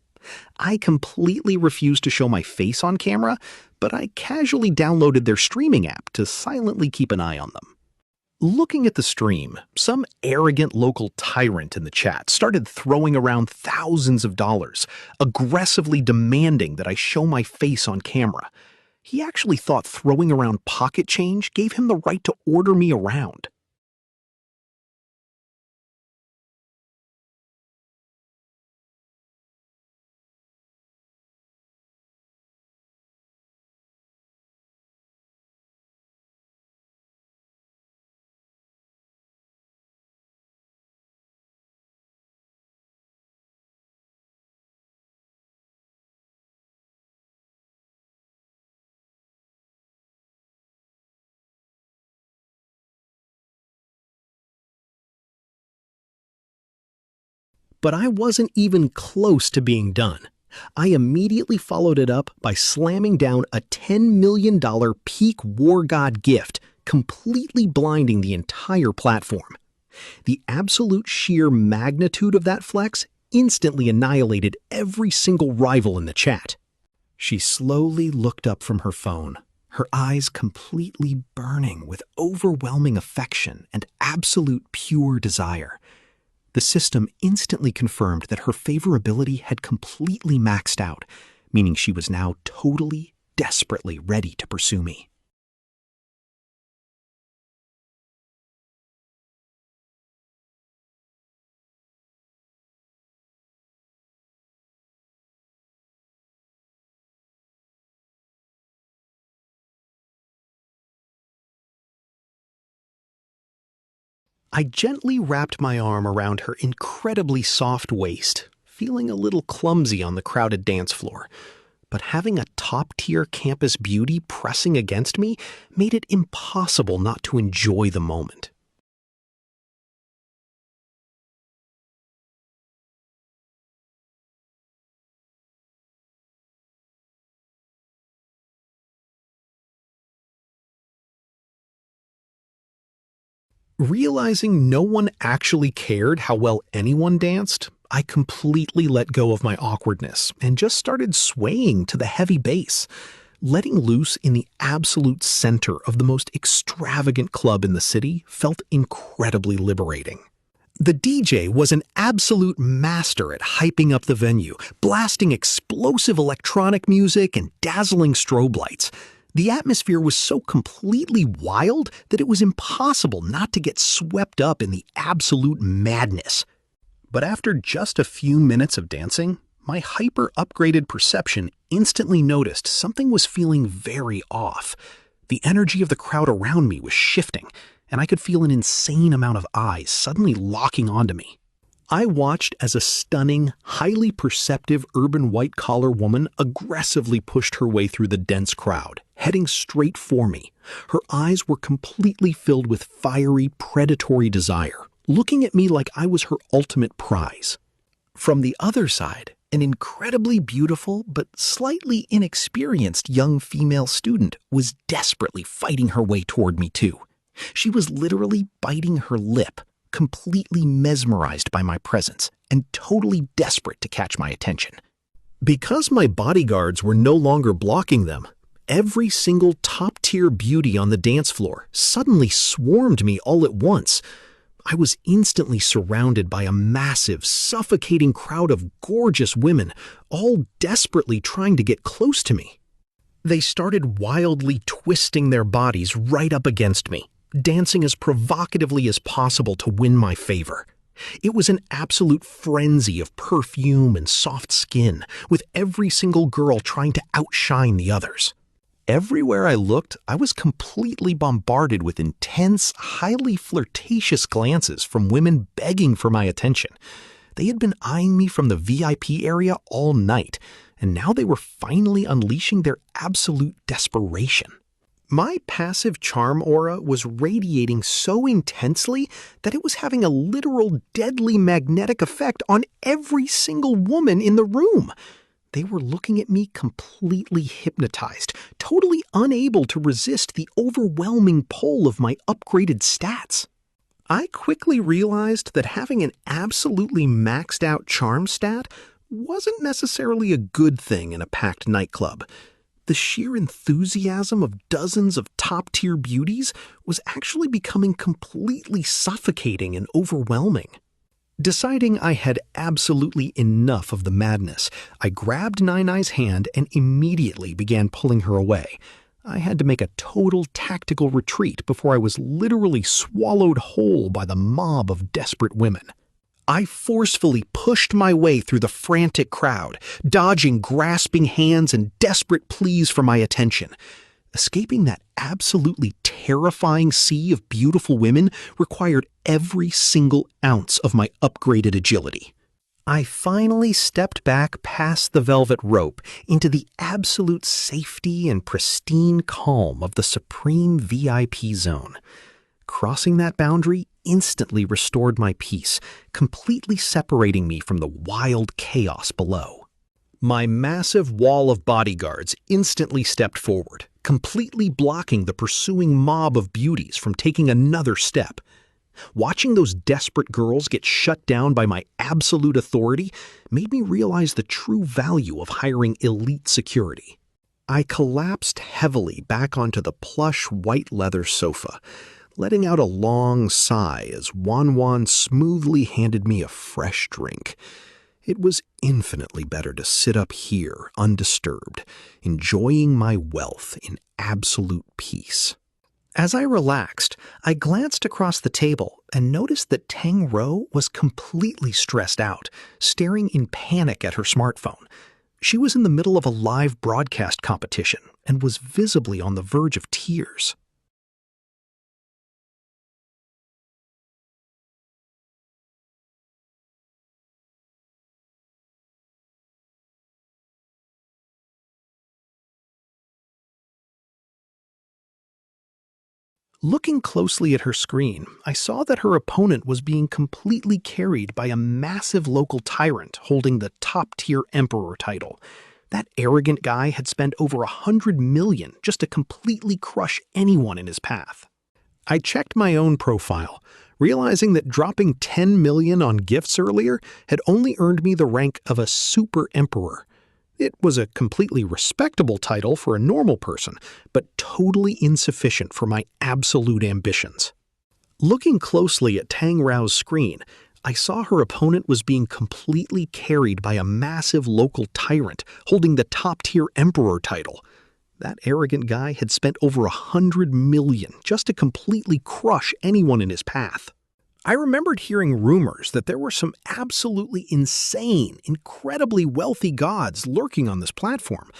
I completely refused to show my face on camera, but I casually downloaded their streaming app to silently keep an eye on them. Looking at the stream, some arrogant local tyrant in the chat started throwing around thousands of dollars, aggressively demanding that I show my face on camera. He actually thought throwing around pocket change gave him the right to order me around. But I wasn't even close to being done. I immediately followed it up by slamming down a $10 million peak war god gift, completely blinding the entire platform. The absolute sheer magnitude of that flex instantly annihilated every single rival in the chat. She slowly looked up from her phone, her eyes completely burning with overwhelming affection and absolute pure desire. The system instantly confirmed that her favorability had completely maxed out, meaning she was now totally, desperately ready to pursue me. I gently wrapped my arm around her incredibly soft waist, feeling a little clumsy on the crowded dance floor. But having a top-tier campus beauty pressing against me made it impossible not to enjoy the moment. Realizing no one actually cared how well anyone danced, I completely let go of my awkwardness and just started swaying to the heavy bass, letting loose in the absolute center of the most extravagant club in the city felt incredibly liberating. The DJ was an absolute master at hyping up the venue, blasting explosive electronic music and dazzling strobe lights. The atmosphere was so completely wild that it was impossible not to get swept up in the absolute madness. But after just a few minutes of dancing, my hyper-upgraded perception instantly noticed something was feeling very off. The energy of the crowd around me was shifting, and I could feel an insane amount of eyes suddenly locking onto me. I watched as a stunning, highly perceptive urban white-collar woman aggressively pushed her way through the dense crowd, heading straight for me. Her eyes were completely filled with fiery, predatory desire, looking at me like I was her ultimate prize. From the other side, an incredibly beautiful but slightly inexperienced young female student was desperately fighting her way toward me too. She was literally biting her lip, completely mesmerized by my presence and totally desperate to catch my attention. Because my bodyguards were no longer blocking them, every single top-tier beauty on the dance floor suddenly swarmed me all at once. I was instantly surrounded by a massive, suffocating crowd of gorgeous women, all desperately trying to get close to me. They started wildly twisting their bodies right up against me, dancing as provocatively as possible to win my favor. It was an absolute frenzy of perfume and soft skin, with every single girl trying to outshine the others. Everywhere I looked, I was completely bombarded with intense, highly flirtatious glances from women begging for my attention. They had been eyeing me from the VIP area all night, and now they were finally unleashing their absolute desperation. My passive charm aura was radiating so intensely that it was having a literal deadly magnetic effect on every single woman in the room. They were looking at me completely hypnotized, totally unable to resist the overwhelming pull of my upgraded stats. I quickly realized that having an absolutely maxed out charm stat wasn't necessarily a good thing in a packed nightclub. The sheer enthusiasm of dozens of top-tier beauties was actually becoming completely suffocating and overwhelming. Deciding I had absolutely enough of the madness, I grabbed Nine-Eye's hand and immediately began pulling her away. I had to make a total tactical retreat before I was literally swallowed whole by the mob of desperate women. I forcefully pushed my way through the frantic crowd, dodging grasping hands and desperate pleas for my attention. Escaping that absolutely terrifying sea of beautiful women required every single ounce of my upgraded agility. I finally stepped back past the velvet rope into the absolute safety and pristine calm of the supreme VIP zone. Crossing that boundary instantly restored my peace, completely separating me from the wild chaos below. My massive wall of bodyguards instantly stepped forward, completely blocking the pursuing mob of beauties from taking another step. Watching those desperate girls get shut down by my absolute authority made me realize the true value of hiring elite security. I collapsed heavily back onto the plush white leather sofa, letting out a long sigh as Wan smoothly handed me a fresh drink. It was infinitely better to sit up here undisturbed, enjoying my wealth in absolute peace. As I relaxed, I glanced across the table and noticed that Tang Ro was completely stressed out, staring in panic at her smartphone. She was in the middle of a live broadcast competition and was visibly on the verge of tears. Looking closely at her screen, I saw that her opponent was being completely carried by a massive local tyrant holding the top-tier emperor title. That arrogant guy had spent over 100 million just to completely crush anyone in his path. I checked my own profile, realizing that dropping 10 million on gifts earlier had only earned me the rank of a super emperor. It was a completely respectable title for a normal person, but totally insufficient for my absolute ambitions. Looking closely at Tang Rao's screen, I saw her opponent was being completely carried by a massive local tyrant holding the top-tier emperor title. That arrogant guy had spent over 100 million just to completely crush anyone in his path. I remembered hearing rumors that there were some absolutely insane, incredibly wealthy gods lurking on this platform.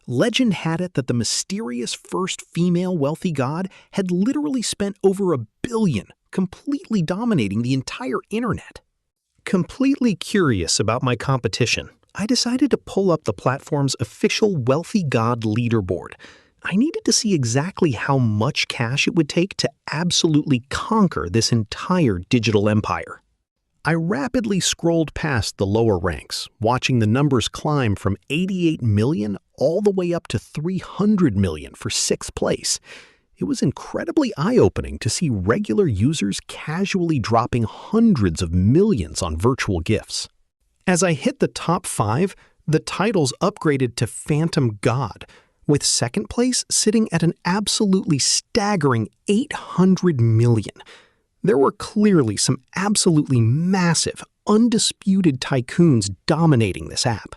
Legend had it that the mysterious first female wealthy god had literally spent over $1 billion, completely dominating the entire internet. Completely curious about my competition, I decided to pull up the platform's official wealthy god leaderboard. I needed to see exactly how much cash it would take to absolutely conquer this entire digital empire. I rapidly scrolled past the lower ranks, watching the numbers climb from 88 million all the way up to 300 million for 6th place. It was incredibly eye-opening to see regular users casually dropping hundreds of millions on virtual gifts. As I hit the top 5, the titles upgraded to Phantom God, with 2nd place sitting at an absolutely staggering 800 million. There were clearly some absolutely massive, undisputed tycoons dominating this app.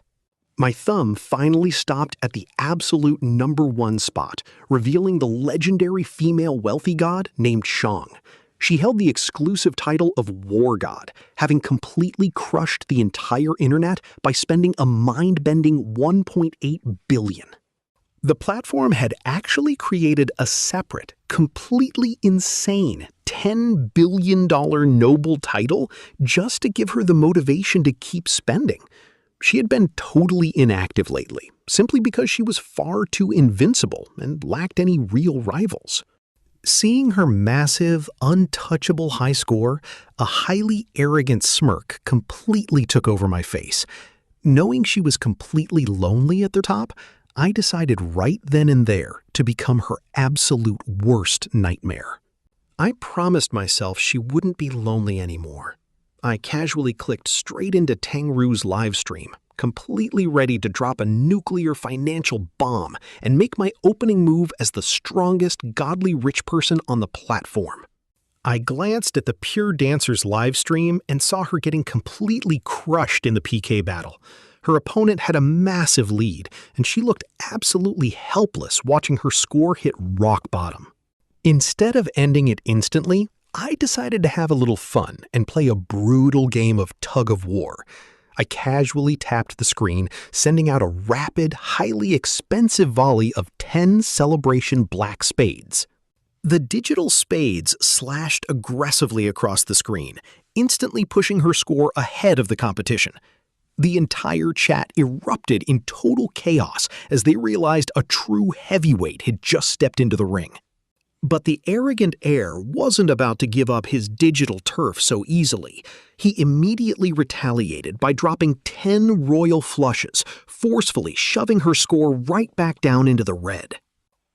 My thumb finally stopped at the absolute #1 spot, revealing the legendary female wealthy god named Shang. She held the exclusive title of War God, having completely crushed the entire internet by spending a mind-bending 1.8 billion. The platform had actually created a separate, completely insane $10 billion noble title just to give her the motivation to keep spending. She had been totally inactive lately, simply because she was far too invincible and lacked any real rivals. Seeing her massive, untouchable high score, a highly arrogant smirk completely took over my face. Knowing she was completely lonely at the top, I decided right then and there to become her absolute worst nightmare. I promised myself she wouldn't be lonely anymore. I casually clicked straight into Tangru's live stream, completely ready to drop a nuclear financial bomb and make my opening move as the strongest godly rich person on the platform. I glanced at the Pure Dancer's live stream and saw her getting completely crushed in the PK battle. Her opponent had a massive lead, and she looked absolutely helpless watching her score hit rock bottom. Instead of ending it instantly, I decided to have a little fun and play a brutal game of tug-of-war. I casually tapped the screen, sending out a rapid, highly expensive volley of 10 Celebration Black Spades. The digital spades slashed aggressively across the screen, instantly pushing her score ahead of the competition. The entire chat erupted in total chaos as they realized a true heavyweight had just stepped into the ring. But the arrogant heir wasn't about to give up his digital turf so easily. He immediately retaliated by dropping 10 royal flushes, forcefully shoving her score right back down into the red.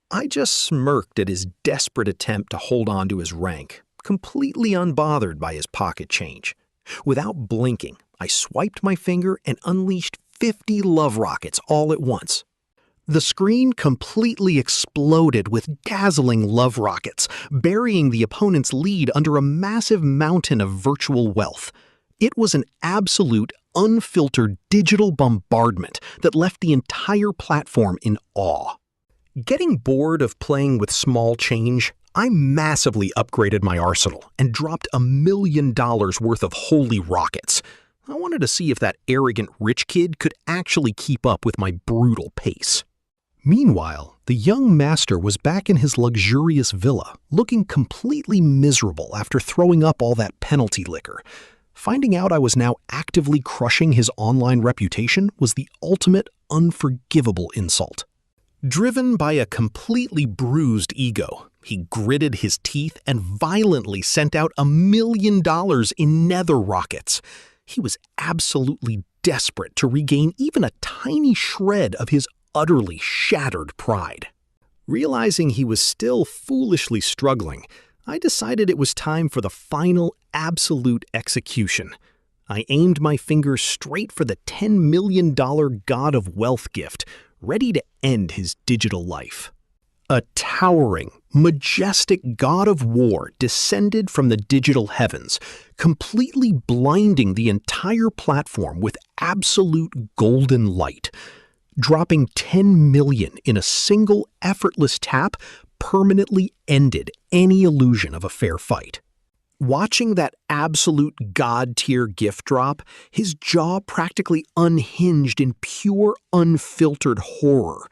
I just smirked at his desperate attempt to hold on to his rank, completely unbothered by his pocket change. Without blinking, I swiped my finger and unleashed 50 love rockets all at once. The screen completely exploded with dazzling love rockets, burying the opponent's lead under a massive mountain of virtual wealth. It was an absolute, unfiltered digital bombardment that left the entire platform in awe. Getting bored of playing with small change, I massively upgraded my arsenal and dropped $1 million worth of holy rockets. I wanted to see if that arrogant rich kid could actually keep up with my brutal pace. Meanwhile, the young master was back in his luxurious villa, looking completely miserable after throwing up all that penalty liquor. Finding out I was now actively crushing his online reputation was the ultimate unforgivable insult. Driven by a completely bruised ego, he gritted his teeth and violently sent out $1 million in nether rockets. He was absolutely desperate to regain even a tiny shred of his utterly shattered pride. Realizing he was still foolishly struggling, I decided it was time for the final absolute execution. I aimed my finger straight for the $10 million God of Wealth gift, ready to end his digital life. A towering, majestic god of war descended from the digital heavens, completely blinding the entire platform with absolute golden light. Dropping 10 million in a single effortless tap permanently ended any illusion of a fair fight. Watching that absolute god-tier gift drop, his jaw practically unhinged in pure, unfiltered horror.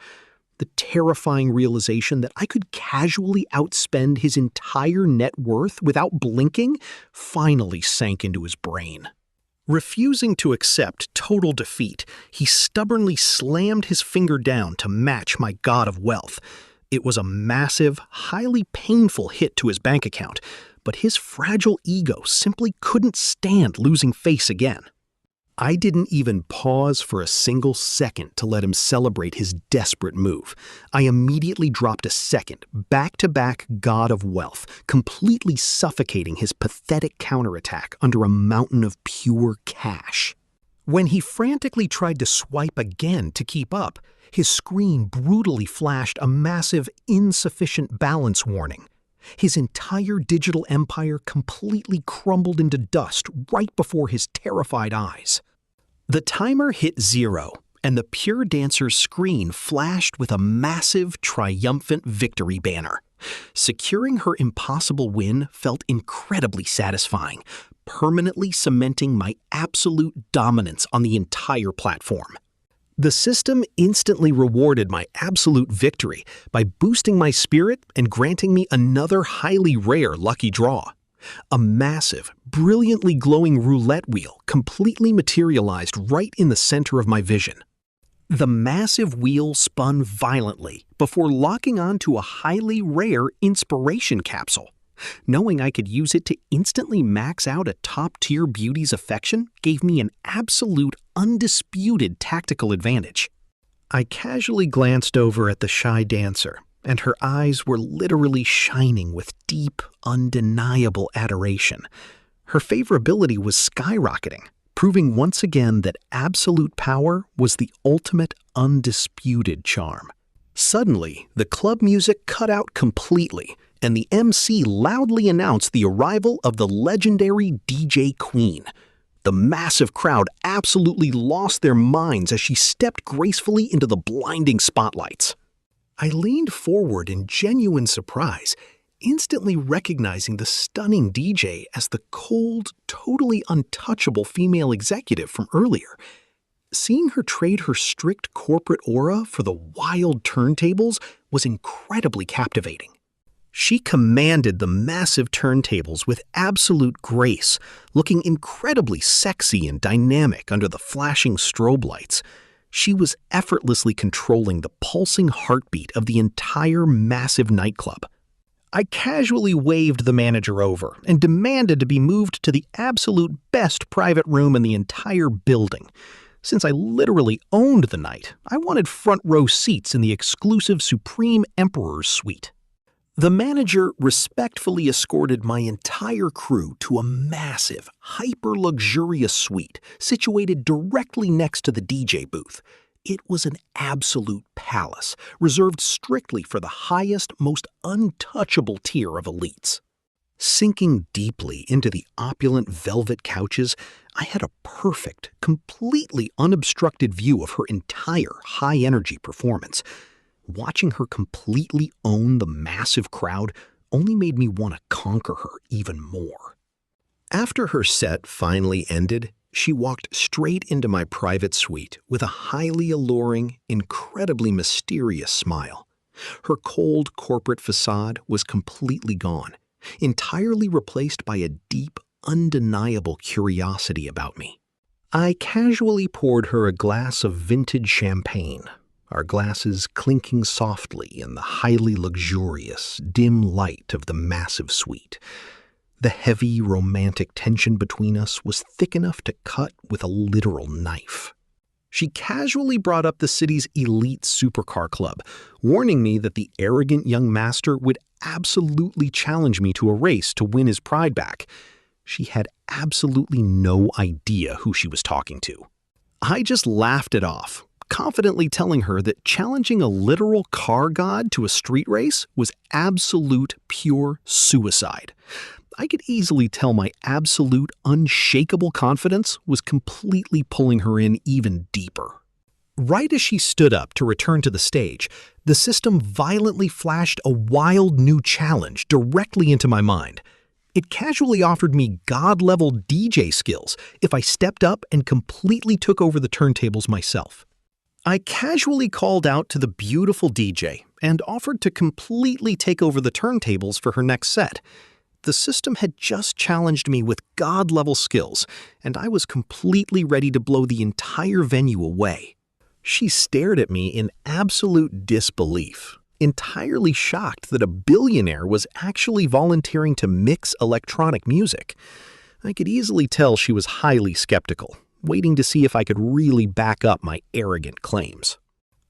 The terrifying realization that I could casually outspend his entire net worth without blinking finally sank into his brain. Refusing to accept total defeat, he stubbornly slammed his finger down to match my god of wealth. It was a massive, highly painful hit to his bank account, but his fragile ego simply couldn't stand losing face again. I didn't even pause for a single second to let him celebrate his desperate move. I immediately dropped a second, back-to-back god of wealth, completely suffocating his pathetic counterattack under a mountain of pure cash. When he frantically tried to swipe again to keep up, his screen brutally flashed a massive insufficient balance warning. His entire digital empire completely crumbled into dust right before his terrified eyes. The timer hit 0, and the Pure Dancer's screen flashed with a massive, triumphant victory banner. Securing her impossible win felt incredibly satisfying, permanently cementing my absolute dominance on the entire platform. The system instantly rewarded my absolute victory by boosting my spirit and granting me another highly rare lucky draw. A massive, brilliantly glowing roulette wheel completely materialized right in the center of my vision. The massive wheel spun violently before locking onto a highly rare inspiration capsule. Knowing I could use it to instantly max out a top-tier beauty's affection gave me an absolute, undisputed tactical advantage. I casually glanced over at the shy dancer, and her eyes were literally shining with deep, undeniable adoration. Her favorability was skyrocketing, proving once again that absolute power was the ultimate, undisputed charm. Suddenly, the club music cut out completely, and the MC loudly announced the arrival of the legendary DJ Queen. The massive crowd absolutely lost their minds as she stepped gracefully into the blinding spotlights. I leaned forward in genuine surprise, instantly recognizing the stunning DJ as the cold, totally untouchable female executive from earlier. Seeing her trade her strict corporate aura for the wild turntables was incredibly captivating. She commanded the massive turntables with absolute grace, looking incredibly sexy and dynamic under the flashing strobe lights. She was effortlessly controlling the pulsing heartbeat of the entire massive nightclub. I casually waved the manager over and demanded to be moved to the absolute best private room in the entire building. Since I literally owned the night, I wanted front row seats in the exclusive Supreme Emperor's suite. The manager respectfully escorted my entire crew to a massive, hyper-luxurious suite situated directly next to the DJ booth. It was an absolute palace, reserved strictly for the highest, most untouchable tier of elites. Sinking deeply into the opulent velvet couches, I had a perfect, completely unobstructed view of her entire high-energy performance. Watching her completely own the massive crowd only made me want to conquer her even more. After her set finally ended, she walked straight into my private suite with a highly alluring, incredibly mysterious smile. Her cold corporate facade was completely gone, entirely replaced by a deep, undeniable curiosity about me. I casually poured her a glass of vintage champagne, our glasses clinking softly in the highly luxurious, dim light of the massive suite. The heavy, romantic tension between us was thick enough to cut with a literal knife. She casually brought up the city's elite supercar club, warning me that the arrogant young master would absolutely challenge me to a race to win his pride back. She had absolutely no idea who she was talking to. I just laughed it off, confidently telling her that challenging a literal car god to a street race was absolute pure suicide. I could easily tell my absolute unshakable confidence was completely pulling her in even deeper. Right as she stood up to return to the stage, the system violently flashed a wild new challenge directly into my mind. It casually offered me god-level DJ skills if I stepped up and completely took over the turntables myself. I casually called out to the beautiful DJ and offered to completely take over the turntables for her next set. The system had just challenged me with god-level skills, and I was completely ready to blow the entire venue away. She stared at me in absolute disbelief, entirely shocked that a billionaire was actually volunteering to mix electronic music. I could easily tell she was highly skeptical, waiting to see if I could really back up my arrogant claims.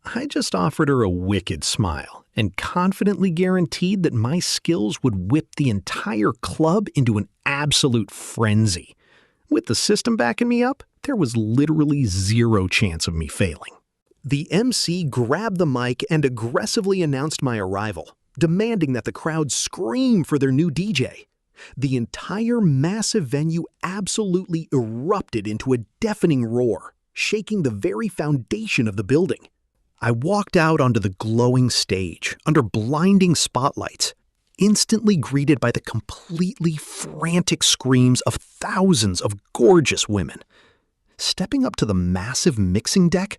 I just offered her a wicked smile and confidently guaranteed that my skills would whip the entire club into an absolute frenzy. With the system backing me up, there was literally zero chance of me failing. The MC grabbed the mic and aggressively announced my arrival, demanding that the crowd scream for their new DJ. The entire massive venue absolutely erupted into a deafening roar, shaking the very foundation of the building. I walked out onto the glowing stage under blinding spotlights, instantly greeted by the completely frantic screams of thousands of gorgeous women. Stepping up to the massive mixing deck,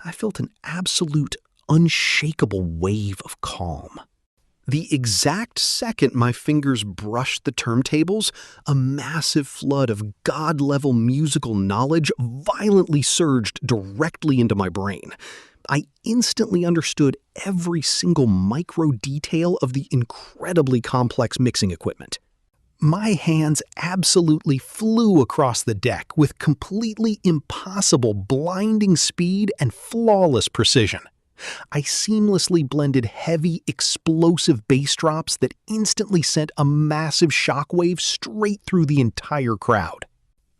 I felt an absolute, unshakable wave of calm. The exact second my fingers brushed the turntables, a massive flood of god-level musical knowledge violently surged directly into my brain. I instantly understood every single micro detail of the incredibly complex mixing equipment. My hands absolutely flew across the deck with completely impossible blinding speed and flawless precision. I seamlessly blended heavy, explosive bass drops that instantly sent a massive shockwave straight through the entire crowd.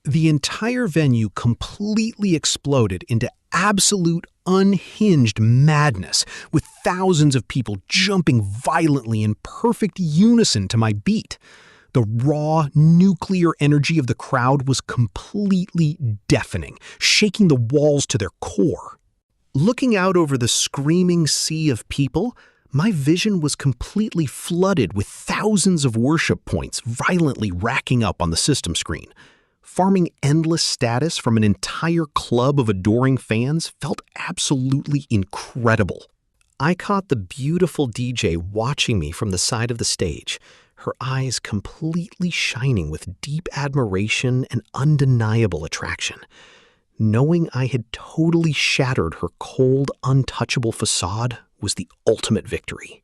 The entire venue completely exploded into absolute unhinged madness, with thousands of people jumping violently in perfect unison to my beat. The raw, nuclear energy of the crowd was completely deafening, shaking the walls to their core. Looking out over the screaming sea of people, my vision was completely flooded with thousands of worship points violently racking up on the system screen. Farming endless status from an entire club of adoring fans felt absolutely incredible. I caught the beautiful DJ watching me from the side of the stage, her eyes completely shining with deep admiration and undeniable attraction. Knowing I had totally shattered her cold, untouchable facade was the ultimate victory.